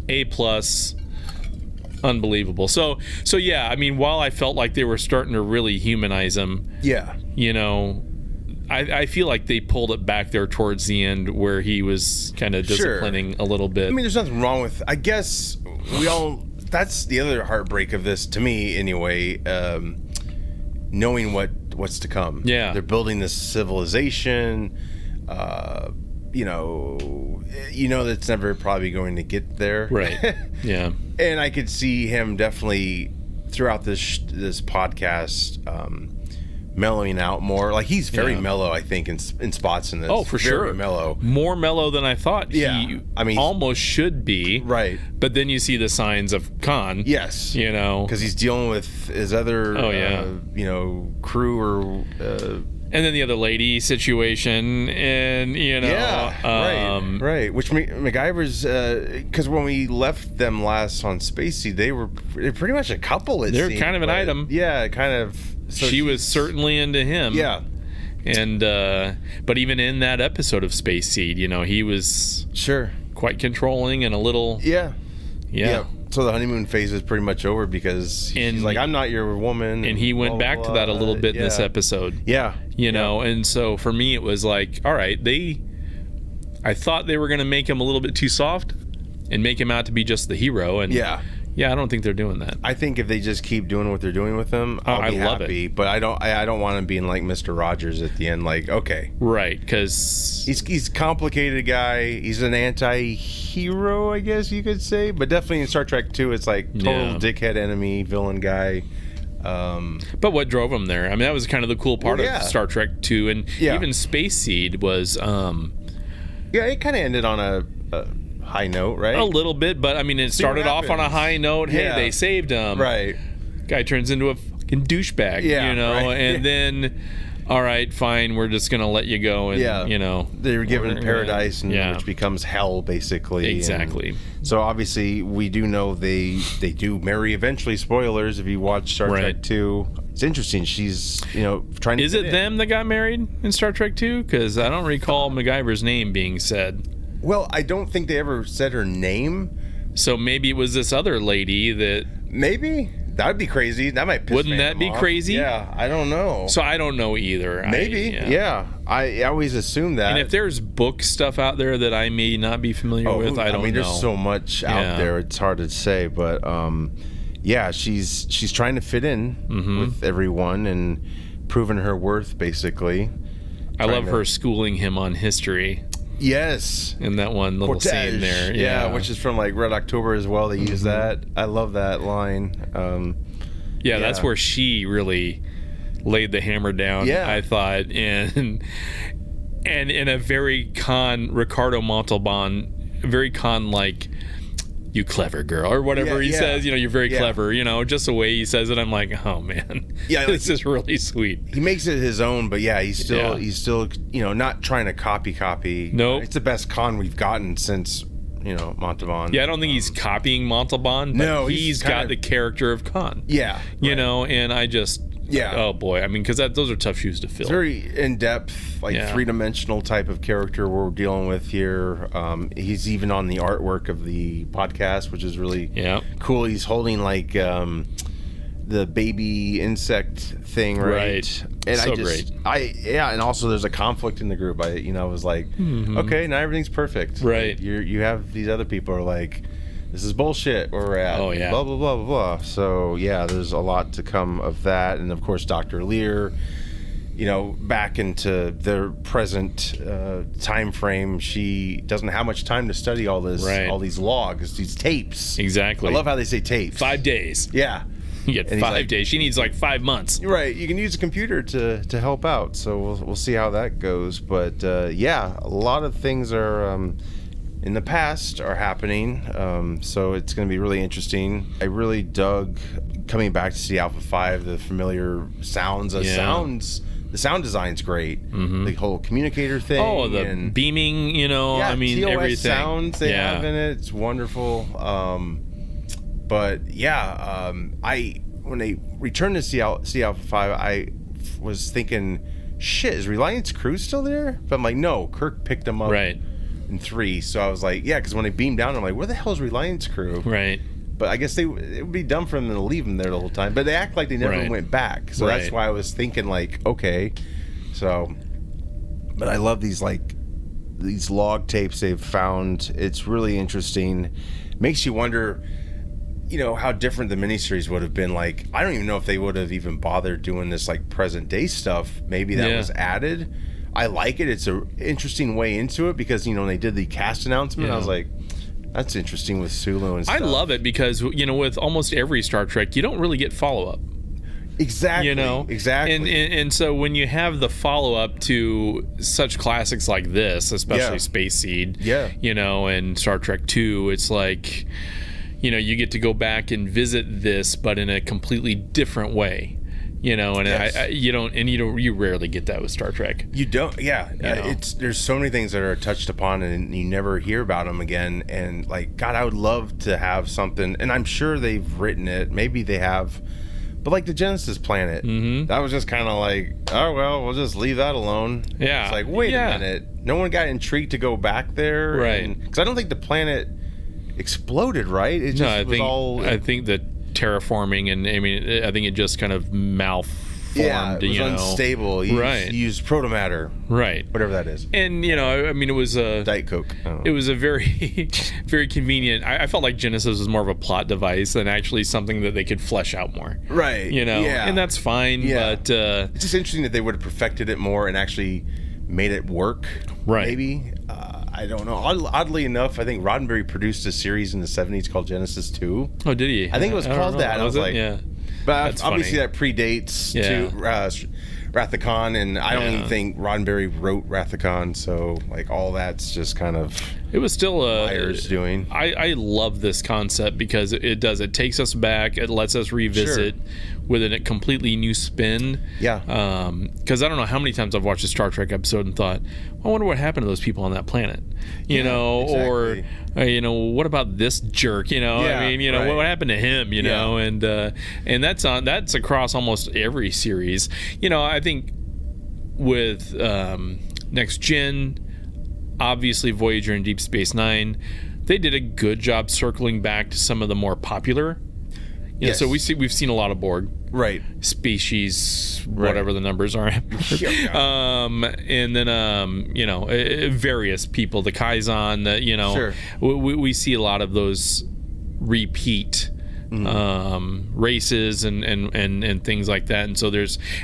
[SPEAKER 3] A+, unbelievable. So yeah, I mean, while I felt like they were starting to really humanize him,
[SPEAKER 2] Yeah.
[SPEAKER 3] you know, I feel like they pulled it back there towards the end where he was kind of disciplining a little bit.
[SPEAKER 2] I mean, there's nothing wrong with. I guess that's the other heartbreak of this, to me anyway. Knowing what's to come.
[SPEAKER 3] Yeah.
[SPEAKER 2] They're building this civilization. You know that's never probably going to get there.
[SPEAKER 3] Right. Yeah.
[SPEAKER 2] And I could see him definitely throughout this podcast mellowing out more. Like, he's very mellow, I think, in spots in this.
[SPEAKER 3] Oh, for
[SPEAKER 2] very
[SPEAKER 3] sure.
[SPEAKER 2] mellow.
[SPEAKER 3] More mellow than I thought he almost should be.
[SPEAKER 2] Right.
[SPEAKER 3] But then you see the signs of Khan.
[SPEAKER 2] Yes.
[SPEAKER 3] You know.
[SPEAKER 2] Because he's dealing with his other, crew or...
[SPEAKER 3] and then the other lady situation, and, you know.
[SPEAKER 2] Right. Which MacGyver's... Because when we left them last on Spacey, they're pretty much a couple,
[SPEAKER 3] They're kind of an item.
[SPEAKER 2] Yeah, kind of... So
[SPEAKER 3] she was certainly into him.
[SPEAKER 2] Yeah.
[SPEAKER 3] And but even in that episode of Space Seed, you know, he was quite controlling and a little
[SPEAKER 2] yeah.
[SPEAKER 3] So
[SPEAKER 2] the honeymoon phase is pretty much over because he's like, I'm not your woman,
[SPEAKER 3] and he went back to that a little bit in this episode.
[SPEAKER 2] Yeah.
[SPEAKER 3] You know, and so for me it was like, all right, I thought they were going to make him a little bit too soft and make him out to be just the hero, and yeah, I don't think they're doing that.
[SPEAKER 2] I think if they just keep doing what they're doing with him, I'll be happy. But I don't want him being like Mr. Rogers at the end. Like, okay,
[SPEAKER 3] right? Because
[SPEAKER 2] he's a complicated guy. He's an anti-hero, I guess you could say. But definitely in Star Trek 2, it's like total dickhead enemy, villain guy.
[SPEAKER 3] But what drove him there? I mean, that was kind of the cool part of Star Trek 2, and even Space Seed was.
[SPEAKER 2] It kind of ended on a high note, right?
[SPEAKER 3] A little bit, but I mean, it started off on a high note. Hey, they saved him.
[SPEAKER 2] Right.
[SPEAKER 3] Guy turns into a fucking douchebag, you know, and then, all right, fine, we're just gonna let you go, and you know,
[SPEAKER 2] they were given paradise, which becomes hell, basically.
[SPEAKER 3] Exactly.
[SPEAKER 2] And so obviously, we do know they do marry eventually. Spoilers if you watch Star Trek 2. It's interesting. She's trying to.
[SPEAKER 3] Is it them that got married in Star Trek 2? Because I don't recall MacGyver's name being said.
[SPEAKER 2] Well, I don't think they ever said her name.
[SPEAKER 3] So maybe it was this other lady that...
[SPEAKER 2] Maybe? That would be crazy. That might piss
[SPEAKER 3] Wouldn't that be
[SPEAKER 2] off.
[SPEAKER 3] crazy?
[SPEAKER 2] Yeah, I don't know.
[SPEAKER 3] So I don't know either.
[SPEAKER 2] Maybe, I always assume that.
[SPEAKER 3] And if there's book stuff out there that I may not be familiar with, I don't know.
[SPEAKER 2] I mean, there's so much out there, it's hard to say. But, she's trying to fit in with everyone and proving her worth, basically.
[SPEAKER 3] I love her schooling him on history.
[SPEAKER 2] Yes.
[SPEAKER 3] In that one little scene there.
[SPEAKER 2] Yeah, which is from like Red October as well. They use that. I love that line.
[SPEAKER 3] That's where she really laid the hammer down, I thought. And in a very Ricardo Montalban, very like, you clever girl, or whatever he says, you're very clever, just the way he says it. I'm like, oh man, this is really sweet.
[SPEAKER 2] He makes it his own, but he's still not trying to copy.
[SPEAKER 3] Nope.
[SPEAKER 2] It's the best Khan we've gotten since Montalban.
[SPEAKER 3] Yeah, I don't think he's copying Montalban, but he's got the character of Khan.
[SPEAKER 2] Yeah,
[SPEAKER 3] and I just oh boy, I mean, because those are tough shoes to fill.
[SPEAKER 2] It's very in-depth, three-dimensional type of character we're dealing with here. He's even on the artwork of the podcast, which is really cool. He's holding like the baby insect thing, right? And
[SPEAKER 3] so great.
[SPEAKER 2] And also there's a conflict in the group. I was like, okay, now everything's perfect.
[SPEAKER 3] Right.
[SPEAKER 2] You have these other people are like, this is bullshit where we're at.
[SPEAKER 3] Oh, yeah.
[SPEAKER 2] Blah, blah, blah, blah, blah. So, there's a lot to come of that. And, of course, Dr. Lear, back into their present time frame, she doesn't have much time to study all this, all these logs, these tapes.
[SPEAKER 3] Exactly.
[SPEAKER 2] I love how they say tapes.
[SPEAKER 3] 5 days.
[SPEAKER 2] Yeah.
[SPEAKER 3] You get 5 days. She needs like 5 months.
[SPEAKER 2] Right. You can use a computer to help out. So we'll see how that goes. But, a lot of things are... in the past are happening, so it's going to be really interesting. I really dug coming back to see Alpha 5, the familiar sounds. The sound design's great. The whole communicator thing.
[SPEAKER 3] Oh, the beaming, I mean,
[SPEAKER 2] TOS
[SPEAKER 3] everything.
[SPEAKER 2] sounds they have in it. It's wonderful. But yeah, when they returned to Sea Alpha 5, I was thinking, shit, is Reliance Crew still there? But I'm like, no, Kirk picked them up in 3. So I was like, yeah, because when they beamed down, I'm like, where the hell is Reliance Crew?
[SPEAKER 3] Right.
[SPEAKER 2] But I guess it would be dumb for them to leave them there the whole time. But they act like they never went back. So that's why I was thinking, like, okay. So, but I love these log tapes they've found. It's really interesting. Makes you wonder, how different the miniseries would have been. Like, I don't even know if they would have even bothered doing this, like, present day stuff. Maybe that was added. I like it. It's an interesting way into it because, when they did the cast announcement, I was like, that's interesting with Sulu and stuff.
[SPEAKER 3] I love it because, with almost every Star Trek, you don't really get follow-up.
[SPEAKER 2] Exactly. Exactly.
[SPEAKER 3] And so when you have the follow-up to such classics like this, especially Space Seed, and Star Trek 2, it's like, you get to go back and visit this, but in a completely different way. And you rarely get that with Star Trek.
[SPEAKER 2] You don't, there's so many things that are touched upon and you never hear about them again. And like, God, I would love to have something, and I'm sure they've written it, maybe they have, but like the Genesis planet, that was just kind of like, oh well, we'll just leave that alone. Yeah, it's like, wait a minute, no one got intrigued to go back there,
[SPEAKER 3] right?
[SPEAKER 2] Because I don't think the planet exploded, right? It just
[SPEAKER 3] I think that terraforming, and I think it just kind of malformed.
[SPEAKER 2] Yeah, it was unstable. He used protomatter,
[SPEAKER 3] right?
[SPEAKER 2] Whatever that is.
[SPEAKER 3] And it was a
[SPEAKER 2] Diet Coke.
[SPEAKER 3] It was a very, very convenient. I felt like Genesis was more of a plot device than actually something that they could flesh out more,
[SPEAKER 2] right?
[SPEAKER 3] And that's fine. Yeah. But
[SPEAKER 2] it's just interesting that they would have perfected it more and actually made it work.
[SPEAKER 3] Right?
[SPEAKER 2] Maybe. I don't know. Oddly enough, I think Roddenberry produced a series in the 70s called Genesis 2.
[SPEAKER 3] Oh, did he?
[SPEAKER 2] I think it was called that. I was like,
[SPEAKER 3] yeah.
[SPEAKER 2] But obviously that predates to Wrath of Khan, and I don't even think Roddenberry wrote Wrath of Khan, so like all that's just kind of
[SPEAKER 3] it was still
[SPEAKER 2] Myers doing.
[SPEAKER 3] I love this concept because it takes us back, it lets us revisit with a completely new spin.
[SPEAKER 2] Yeah.
[SPEAKER 3] Because I don't know how many times I've watched a Star Trek episode and thought, I wonder what happened to those people on that planet,
[SPEAKER 2] exactly.
[SPEAKER 3] or what about this jerk, what happened to him, and that's across almost every series. I think with Next Gen, obviously Voyager and Deep Space Nine, they did a good job circling back to some of the more popular. So we've seen a lot of Borg,
[SPEAKER 2] right?
[SPEAKER 3] Species, whatever the numbers are. And then various people, the Kaizen, we see a lot of those repeat races and things like that. And so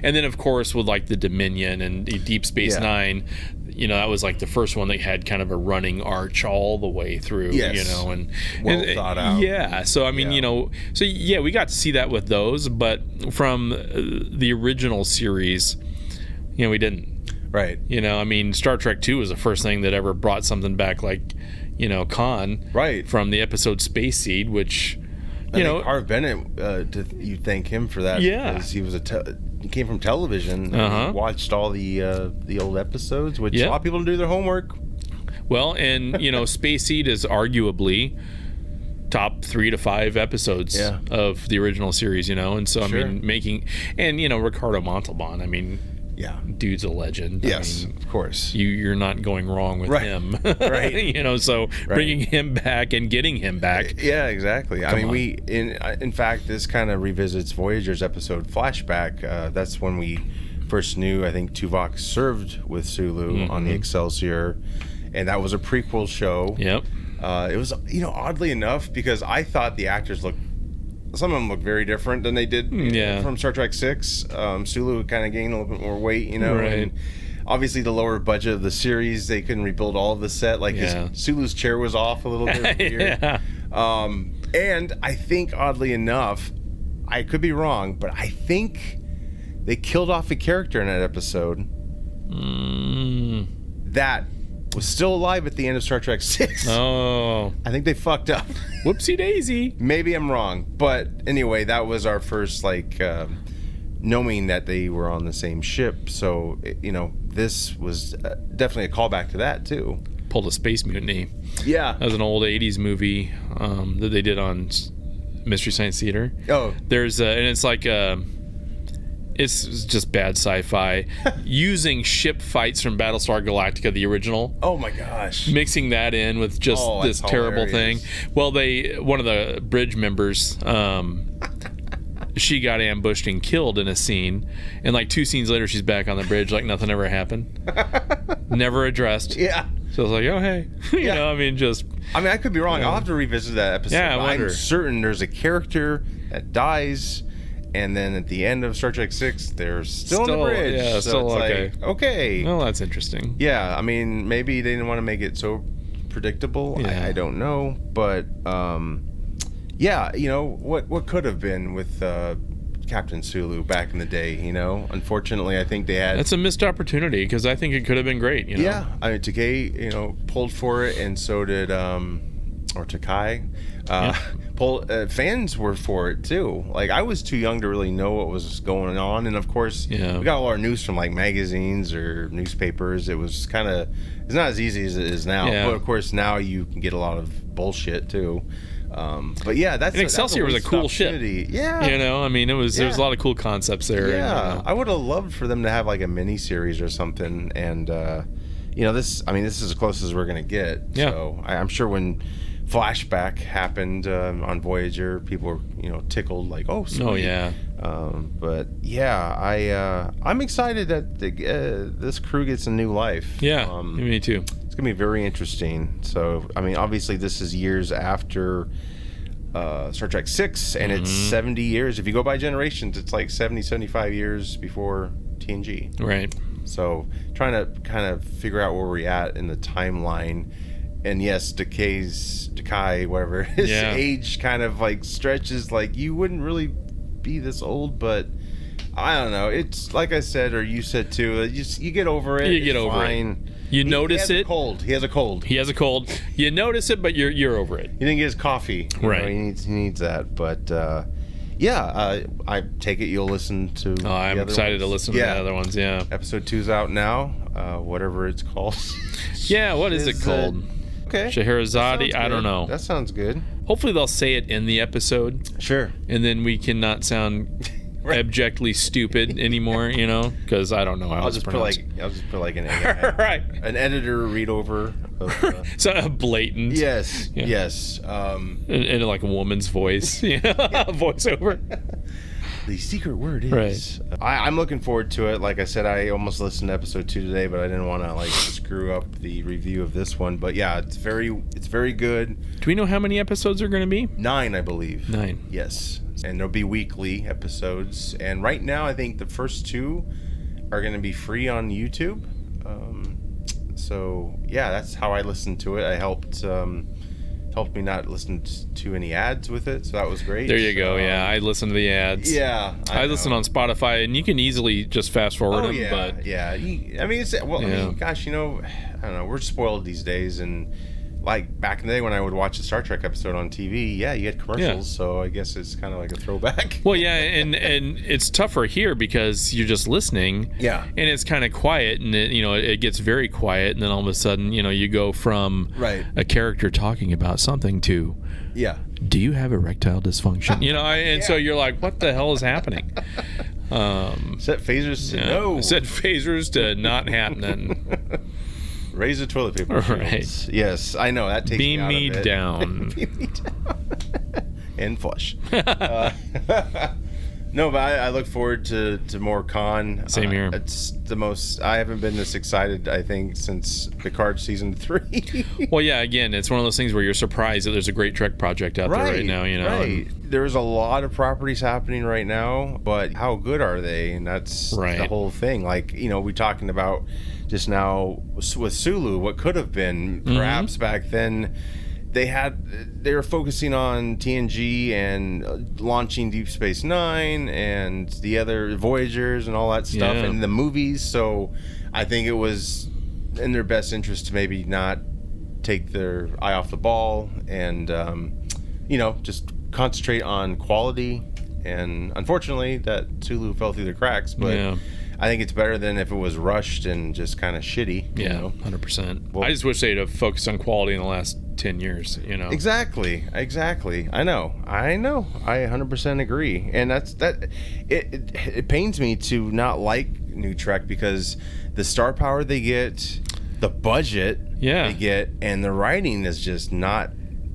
[SPEAKER 3] and then of course with like the Dominion and Deep Space Nine, that was like the first one that had kind of a running arch all the way through, and
[SPEAKER 2] well thought out.
[SPEAKER 3] Yeah. So, we got to see that with those, but from the original series, we didn't.
[SPEAKER 2] Right.
[SPEAKER 3] Star Trek 2 was the first thing that ever brought something back like, Khan.
[SPEAKER 2] Right.
[SPEAKER 3] From the episode Space Seed, which,
[SPEAKER 2] Harv Bennett, you thank him for that.
[SPEAKER 3] Yeah.
[SPEAKER 2] Because he was he came from television. He watched all the old episodes, which a lot of people don't do their homework.
[SPEAKER 3] Well, and Space Seed is arguably top 3 to 5 episodes of the original series, and so making Ricardo Montalban, dude's a legend.
[SPEAKER 2] Yes, of course.
[SPEAKER 3] You're not going wrong with him,
[SPEAKER 2] right?
[SPEAKER 3] So bringing him back and getting him back.
[SPEAKER 2] Yeah, exactly. We in fact this kind of revisits Voyager's episode Flashback. That's when we first knew. I think Tuvok served with Sulu on the Excelsior, and that was a prequel show.
[SPEAKER 3] Yep.
[SPEAKER 2] It was oddly enough because I thought the actors looked. Some of them look very different than they did from Star Trek 6. Sulu kind of gained a little bit more weight,
[SPEAKER 3] Right.
[SPEAKER 2] And obviously the lower budget of the series, they couldn't rebuild all of the set. Like Sulu's chair was off a little bit weird. And I think, oddly enough, I could be wrong, but I think they killed off a character in that episode that was still alive at the end of Star Trek 6.
[SPEAKER 3] Oh.
[SPEAKER 2] I think they fucked up.
[SPEAKER 3] Whoopsie daisy.
[SPEAKER 2] Maybe I'm wrong. But anyway, that was our first, knowing that they were on the same ship. So, this was definitely a callback to that, too.
[SPEAKER 3] Pulled a Space Mutiny.
[SPEAKER 2] Yeah.
[SPEAKER 3] That was an old 80s movie that they did on Mystery Science Theater.
[SPEAKER 2] Oh,
[SPEAKER 3] There's and it's like it's just bad sci-fi using ship fights from Battlestar Galactica, the original.
[SPEAKER 2] oh my gosh.
[SPEAKER 3] Mixing that in with just this
[SPEAKER 2] that's
[SPEAKER 3] terrible
[SPEAKER 2] hilarious.
[SPEAKER 3] thing. Well, one of the bridge members, she got ambushed and killed in a scene, and like 2 scenes later, she's back on the bridge like nothing ever happened, never addressed.
[SPEAKER 2] Yeah.
[SPEAKER 3] So I was like, oh hey, you know, I mean, just
[SPEAKER 2] I mean, I could be wrong. I'll have to revisit that episode.
[SPEAKER 3] Yeah, I
[SPEAKER 2] but
[SPEAKER 3] wonder.
[SPEAKER 2] I'm certain there's a character that dies, and then at the end of Star Trek 6, they're still on the bridge.
[SPEAKER 3] yeah,
[SPEAKER 2] so
[SPEAKER 3] still
[SPEAKER 2] it's
[SPEAKER 3] okay.
[SPEAKER 2] like, okay.
[SPEAKER 3] well, that's interesting.
[SPEAKER 2] Yeah, I mean, maybe they didn't want to make it so predictable.
[SPEAKER 3] Yeah.
[SPEAKER 2] I don't know, but yeah, you know what could have been with Captain Sulu back in the day. You know, unfortunately, I think they had.
[SPEAKER 3] That's a missed opportunity because I think it could have been great. You know?
[SPEAKER 2] Yeah, I mean, Takei, you know, pulled for it, and so did or Takai. Fans were for it too. Like, I was too young to really know what was going on, and of course, we got all our news from like magazines or newspapers. It was kind of, it's not as easy as it is now.
[SPEAKER 3] Yeah.
[SPEAKER 2] But of course, now you can get a lot of bullshit too. But yeah, that's
[SPEAKER 3] And Excelsior was a cool ship.
[SPEAKER 2] Yeah,
[SPEAKER 3] You know, I mean, there was a lot of cool concepts there.
[SPEAKER 2] yeah,
[SPEAKER 3] And,
[SPEAKER 2] I would have loved for them to have like a mini series or something, and you know, this is as close as we're gonna get.
[SPEAKER 3] Yeah.
[SPEAKER 2] So I'm sure when Flashback happened on Voyager, people were, you know, tickled like, oh, sweet.
[SPEAKER 3] Oh yeah.
[SPEAKER 2] But yeah, I'm excited that this crew gets a new life.
[SPEAKER 3] Yeah. Me too.
[SPEAKER 2] It's gonna be very interesting. So I mean, obviously this is years after Star Trek 6, and it's 70 years. If you go by generations, it's like 70, 75 years before TNG.
[SPEAKER 3] Right.
[SPEAKER 2] So trying to kind of figure out where we're at in the timeline. And yes, Takai, whatever, his age kind of like stretches, like you wouldn't really be this old, but I don't know. It's like I said, or you said too, you get over it.
[SPEAKER 3] You get over it. You notice it.
[SPEAKER 2] He has a cold.
[SPEAKER 3] He has a cold. You notice it, but you're over it.
[SPEAKER 2] He didn't get his coffee. You
[SPEAKER 3] Right.
[SPEAKER 2] know, he needs that. But I take it you'll listen to.
[SPEAKER 3] Oh, I'm
[SPEAKER 2] the other
[SPEAKER 3] excited to
[SPEAKER 2] ones.
[SPEAKER 3] listen to the other ones. Yeah.
[SPEAKER 2] Episode 2's out now. Whatever it's called.
[SPEAKER 3] Yeah. What is it called?
[SPEAKER 2] Okay.
[SPEAKER 3] Scheherazade. I don't know.
[SPEAKER 2] That sounds good.
[SPEAKER 3] Hopefully they'll say it in the episode,
[SPEAKER 2] Sure.
[SPEAKER 3] and then we can not sound abjectly stupid anymore. You know, because I don't know how
[SPEAKER 2] I'll
[SPEAKER 3] it's
[SPEAKER 2] just
[SPEAKER 3] pronounced.
[SPEAKER 2] put like an
[SPEAKER 3] Right.
[SPEAKER 2] an editor read over. Of,
[SPEAKER 3] So blatant.
[SPEAKER 2] yes.
[SPEAKER 3] Yeah.
[SPEAKER 2] Yes.
[SPEAKER 3] In like a woman's voice. Yeah. Voiceover.
[SPEAKER 2] The secret word is. I'm looking forward to it. Like I said, I almost listened to episode 2 today, but I didn't want to like screw up the review of this one. But yeah, it's very good.
[SPEAKER 3] Do we know how many episodes are going to be?
[SPEAKER 2] 9, I believe.
[SPEAKER 3] 9.
[SPEAKER 2] Yes, and there'll be weekly episodes. And right now, I think the first 2 are going to be free on YouTube. So yeah, that's how I listened to it. I helped me not listen to any ads with it, so that was great.
[SPEAKER 3] There you go. Yeah, I listen to the ads.
[SPEAKER 2] Yeah,
[SPEAKER 3] I listen on Spotify, and you can easily just fast forward them.
[SPEAKER 2] Yeah,
[SPEAKER 3] But
[SPEAKER 2] yeah. I mean, I mean, gosh, you know, I don't know. We're spoiled these days, and like back in the day when I would watch a Star Trek episode on TV, yeah, you had commercials, so I guess it's kind of like a throwback.
[SPEAKER 3] Well, yeah, and it's tougher here because you're just listening.
[SPEAKER 2] Yeah.
[SPEAKER 3] And it's kind of quiet, and it gets very quiet, and then all of a sudden, you go from a character talking about something to, do you have erectile dysfunction? So you're like, what the hell is happening?
[SPEAKER 2] Set phasers to no.
[SPEAKER 3] Set phasers to not happening.
[SPEAKER 2] Raise the toilet paper.
[SPEAKER 3] Right.
[SPEAKER 2] Yes, I know that takes
[SPEAKER 3] Beam
[SPEAKER 2] me out of it.
[SPEAKER 3] down.
[SPEAKER 2] Beam me down. And flush. No, but I look forward to more Khan.
[SPEAKER 3] Same here.
[SPEAKER 2] It's the most. I haven't been this excited, I think, since Picard season 3.
[SPEAKER 3] Well, yeah. Again, it's one of those things where you're surprised that there's a great Trek project out there right now.
[SPEAKER 2] Right. There's a lot of properties happening right now, but how good are they? And that's the whole thing. Like, we talking about just now with Sulu, what could have been. Perhaps back then, they were focusing on TNG and launching Deep Space Nine and the other Voyagers and all that stuff and the movies. So I think it was in their best interest to maybe not take their eye off the ball and just concentrate on quality. And unfortunately, that Sulu fell through the cracks. But I think it's better than if it was rushed and just kind of shitty.
[SPEAKER 3] Yeah,
[SPEAKER 2] you know?
[SPEAKER 3] 100%.
[SPEAKER 2] Well,
[SPEAKER 3] I just wish they'd have focused on quality in the last 10 years, you know.
[SPEAKER 2] Exactly. I know. I 100% agree. And it pains me to not like New Trek because the star power they get, the budget they get, and the writing is just not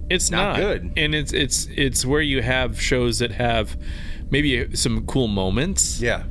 [SPEAKER 2] good.
[SPEAKER 3] And it's where you have shows that have maybe some cool moments.
[SPEAKER 2] Yeah.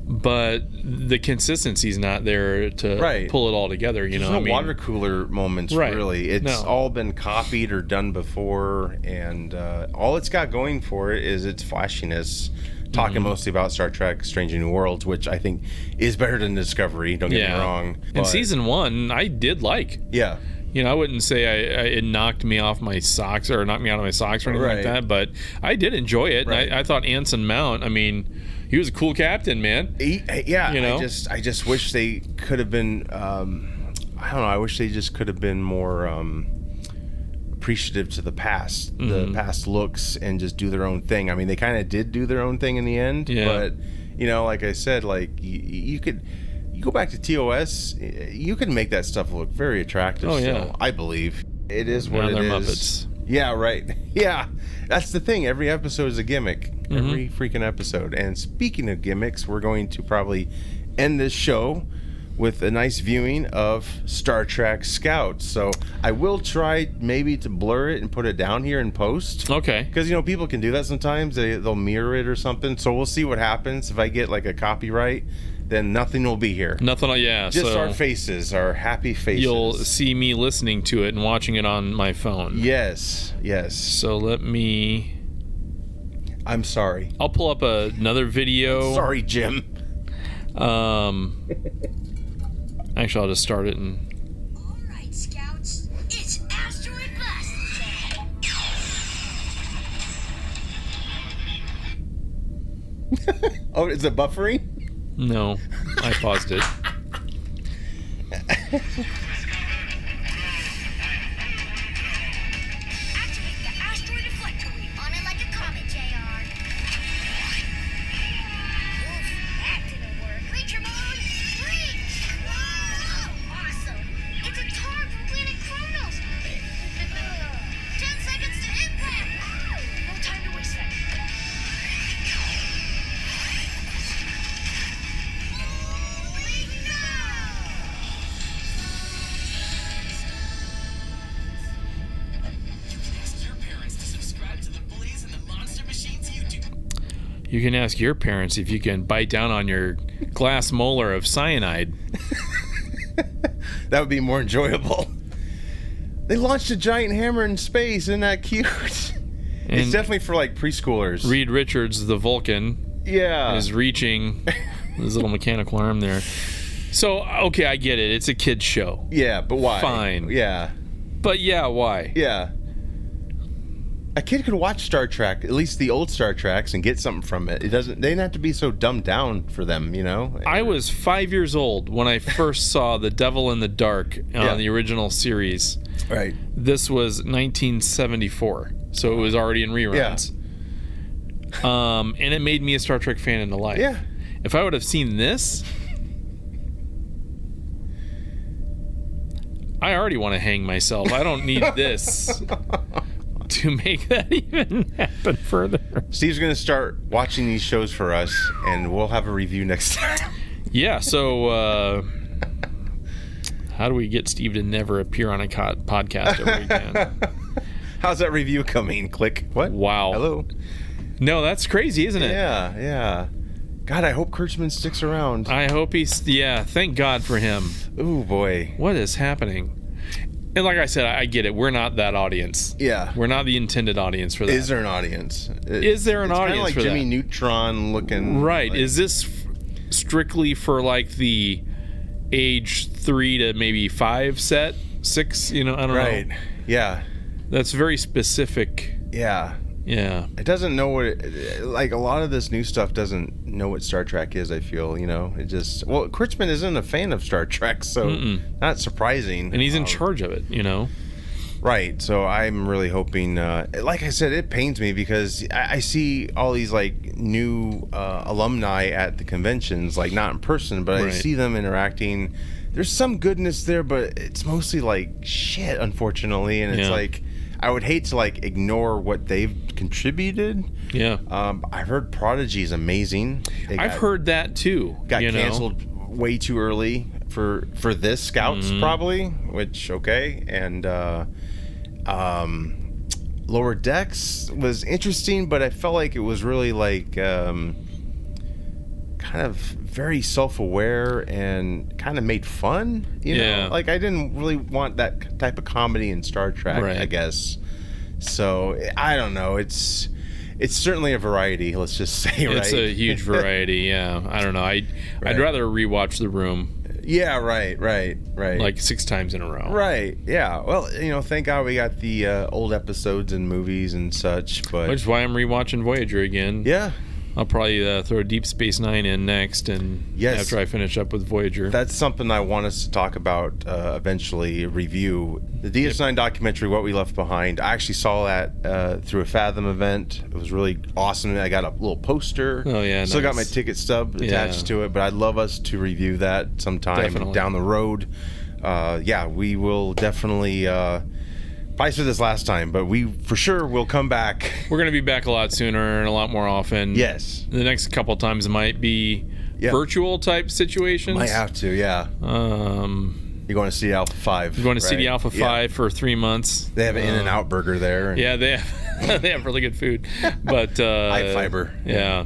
[SPEAKER 3] But the consistency's not there to pull it all together, you know.
[SPEAKER 2] There's no water cooler moments, really. It's all been copied or done before, and all it's got going for it is its flashiness. Talking mostly about Star Trek Strange New Worlds, which I think is better than Discovery, don't get me wrong.
[SPEAKER 3] And season 1, I did like.
[SPEAKER 2] Yeah.
[SPEAKER 3] You know, I wouldn't say it knocked me off my socks or knocked me out of my socks or anything like that, but I did enjoy it. And I thought Anson Mount, I mean, he was a cool captain, man.
[SPEAKER 2] Yeah,
[SPEAKER 3] you know?
[SPEAKER 2] I just wish they could have been. I don't know. I wish they just could have been more appreciative to the past, the past looks, and just do their own thing. I mean, they kind of did do their own thing in the end, but you know, like I said, like you could. You go back to TOS, you can make that stuff look very attractive. Still, I believe it is what it is.
[SPEAKER 3] Muppets.
[SPEAKER 2] Yeah, right. Yeah, that's the thing. Every episode is a gimmick. Every freaking episode. And speaking of gimmicks, we're going to probably end this show with a nice viewing of Star Trek Scouts. So I will try maybe to blur it and put it down here in post.
[SPEAKER 3] Okay.
[SPEAKER 2] Because, you know, people can do that sometimes. They'll mirror it or something. So we'll see what happens. If I get like a copyright, then nothing will be here.
[SPEAKER 3] Nothing,
[SPEAKER 2] Just our faces, our happy faces.
[SPEAKER 3] You'll see me listening to it and watching it on my phone.
[SPEAKER 2] Yes.
[SPEAKER 3] So let me...
[SPEAKER 2] I'm sorry.
[SPEAKER 3] I'll pull up another video.
[SPEAKER 2] Sorry, Jim.
[SPEAKER 3] Actually, I'll just start it and...
[SPEAKER 4] All right, Scouts. It's Asteroid Blast time.
[SPEAKER 2] Oh, is it buffering?
[SPEAKER 3] No, I paused it.
[SPEAKER 4] Activate the asteroid deflector wing. On it like a comet, JR. Oof, that didn't work. Creature mode, reach! Whoa, awesome. It's a Targ from planet Kronos. 10 seconds to impact. No time to waste that.
[SPEAKER 3] You can ask your parents if you can bite down on your glass molar of cyanide.
[SPEAKER 2] That would be more enjoyable. They launched a giant hammer in space. Isn't that cute?
[SPEAKER 3] And
[SPEAKER 2] it's definitely for like preschoolers.
[SPEAKER 3] Reed Richards, the Vulcan, is reaching his little mechanical arm there. So, okay, I get it. It's a kid's show.
[SPEAKER 2] Yeah, but why?
[SPEAKER 3] Fine.
[SPEAKER 2] Yeah.
[SPEAKER 3] But yeah, why?
[SPEAKER 2] Yeah. A kid could watch Star Trek, at least the old Star Treks, and get something from it. They didn't have to be so dumbed down for them, you know?
[SPEAKER 3] I was 5 years old when I first saw The Devil in the Dark on the original series.
[SPEAKER 2] Right.
[SPEAKER 3] This was 1974, so it was already in reruns. Yeah. And it made me a Star Trek fan in the life.
[SPEAKER 2] Yeah.
[SPEAKER 3] If I would have seen this, I already want to hang myself. I don't need this to make that even happen further.
[SPEAKER 2] Steve's going to start watching these shows for us, and we'll have a review next time.
[SPEAKER 3] Yeah, so how do we get Steve to never appear on a podcast ever again?
[SPEAKER 2] How's that review coming? Click. What?
[SPEAKER 3] Wow.
[SPEAKER 2] Hello?
[SPEAKER 3] No, that's crazy, isn't it?
[SPEAKER 2] Yeah. God, I hope Kurtzman sticks around.
[SPEAKER 3] I hope thank God for him.
[SPEAKER 2] Ooh, boy.
[SPEAKER 3] What is happening? And like I said, I get it. We're not that audience.
[SPEAKER 2] Yeah.
[SPEAKER 3] We're not the intended audience for that.
[SPEAKER 2] Is there an audience?
[SPEAKER 3] Is there an audience
[SPEAKER 2] like
[SPEAKER 3] for
[SPEAKER 2] Jimmy
[SPEAKER 3] that?
[SPEAKER 2] Neutron looking.
[SPEAKER 3] Right.
[SPEAKER 2] Like...
[SPEAKER 3] Is this strictly for like the age 3 to maybe 5 set? 6? You know, I don't know.
[SPEAKER 2] Right. Yeah.
[SPEAKER 3] That's very specific.
[SPEAKER 2] Yeah. It doesn't know what like a lot of this new stuff doesn't know what Star Trek is, I feel, you know. It just Kurtzman isn't a fan of Star Trek, so not surprising.
[SPEAKER 3] And he's in charge of it, you know.
[SPEAKER 2] Right. So I'm really hoping, like I said, it pains me because I see all these like new alumni at the conventions, like not in person, but I see them interacting. There's some goodness there, but it's mostly like shit, unfortunately. And it's like, I would hate to like ignore what they've contributed.
[SPEAKER 3] Yeah.
[SPEAKER 2] I've heard Prodigy is amazing.
[SPEAKER 3] I've heard that too.
[SPEAKER 2] Got canceled way too early for this Scouts probably, which okay. And Lower Decks was interesting, but I felt like it was really like kind of very self-aware and kind of made fun, you know? Like I didn't really want that type of comedy in Star Trek, I guess. So I don't know. It's certainly a variety, let's just say.
[SPEAKER 3] It's a huge variety. Yeah, I don't know. I'd rather rewatch The Room.
[SPEAKER 2] Yeah, right.
[SPEAKER 3] Like 6 times in a row.
[SPEAKER 2] Right. Yeah. Well, you know, thank God we got the old episodes and movies and such. But
[SPEAKER 3] which is why I'm rewatching Voyager again.
[SPEAKER 2] Yeah.
[SPEAKER 3] I'll probably throw Deep Space Nine in next, and after I finish up with Voyager.
[SPEAKER 2] That's something I want us to talk about eventually, review. The DS9 documentary, What We Left Behind, I actually saw that through a Fathom event. It was really awesome. I got a little poster.
[SPEAKER 3] Oh, yeah,
[SPEAKER 2] Still got my ticket stub attached to it, but I'd love us to review that sometime down the road. We will definitely... I said this last time, but we for sure will come back. We're
[SPEAKER 3] going to be back a lot sooner and a lot more often.
[SPEAKER 2] Yes.
[SPEAKER 3] The next couple of times might be virtual type situations.
[SPEAKER 2] Might have to, yeah. You're going to see Alpha 5.
[SPEAKER 3] You're going to see the Alpha 5 for 3 months.
[SPEAKER 2] They have an In-N-Out burger there.
[SPEAKER 3] Yeah, they have, they have really good food. But
[SPEAKER 2] high fiber.
[SPEAKER 3] Yeah.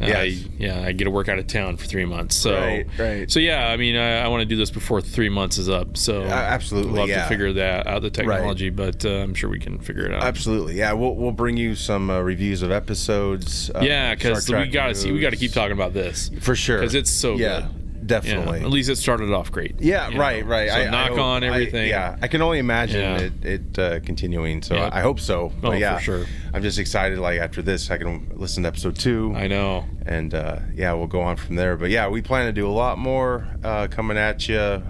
[SPEAKER 3] I get to work out of town for 3 months. So,
[SPEAKER 2] right.
[SPEAKER 3] So yeah, I mean, I want to do this before 3 months is up. So
[SPEAKER 2] absolutely,
[SPEAKER 3] we'll have to figure that out, the technology, but I'm sure we can figure it out.
[SPEAKER 2] Absolutely, yeah. We'll bring you some reviews of episodes.
[SPEAKER 3] Because we got to keep talking about this
[SPEAKER 2] for sure
[SPEAKER 3] because it's so good.
[SPEAKER 2] Definitely.
[SPEAKER 3] At least it started off great.
[SPEAKER 2] Yeah, right.
[SPEAKER 3] So knock on everything.
[SPEAKER 2] I can only imagine it continuing. So I hope so.
[SPEAKER 3] But for sure.
[SPEAKER 2] I'm just excited. Like after this, I can listen to episode 2.
[SPEAKER 3] I know.
[SPEAKER 2] And we'll go on from there. But yeah, we plan to do a lot more coming at you.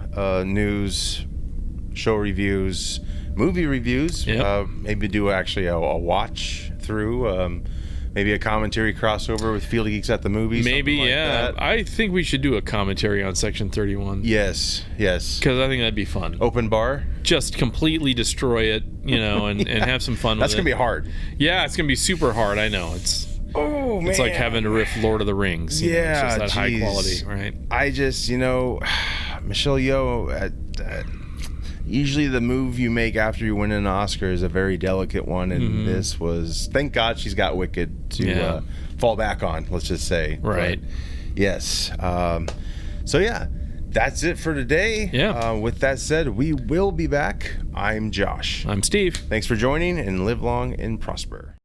[SPEAKER 2] News, show reviews, movie reviews.
[SPEAKER 3] Yep.
[SPEAKER 2] Maybe do actually a watch through. Maybe a commentary crossover with Field of Geeks at the Movies.
[SPEAKER 3] Maybe, like I think we should do a commentary on Section 31.
[SPEAKER 2] Yes.
[SPEAKER 3] Because I think that'd be fun.
[SPEAKER 2] Open bar?
[SPEAKER 3] Just completely destroy it, and have some fun with it.
[SPEAKER 2] That's going to be hard.
[SPEAKER 3] Yeah, it's going to be super hard. I know. It's like having to riff Lord of the Rings. It's just that high quality, right?
[SPEAKER 2] I just, Michelle Yeoh, usually the move you make after you win an Oscar is a very delicate one, and this was, thank God she's got Wicked to fall back on, let's just say.
[SPEAKER 3] Right.
[SPEAKER 2] But, yes. That's it for today.
[SPEAKER 3] Yeah.
[SPEAKER 2] With that said, we will be back. I'm Josh.
[SPEAKER 3] I'm Steve.
[SPEAKER 2] Thanks for joining, and live long and prosper.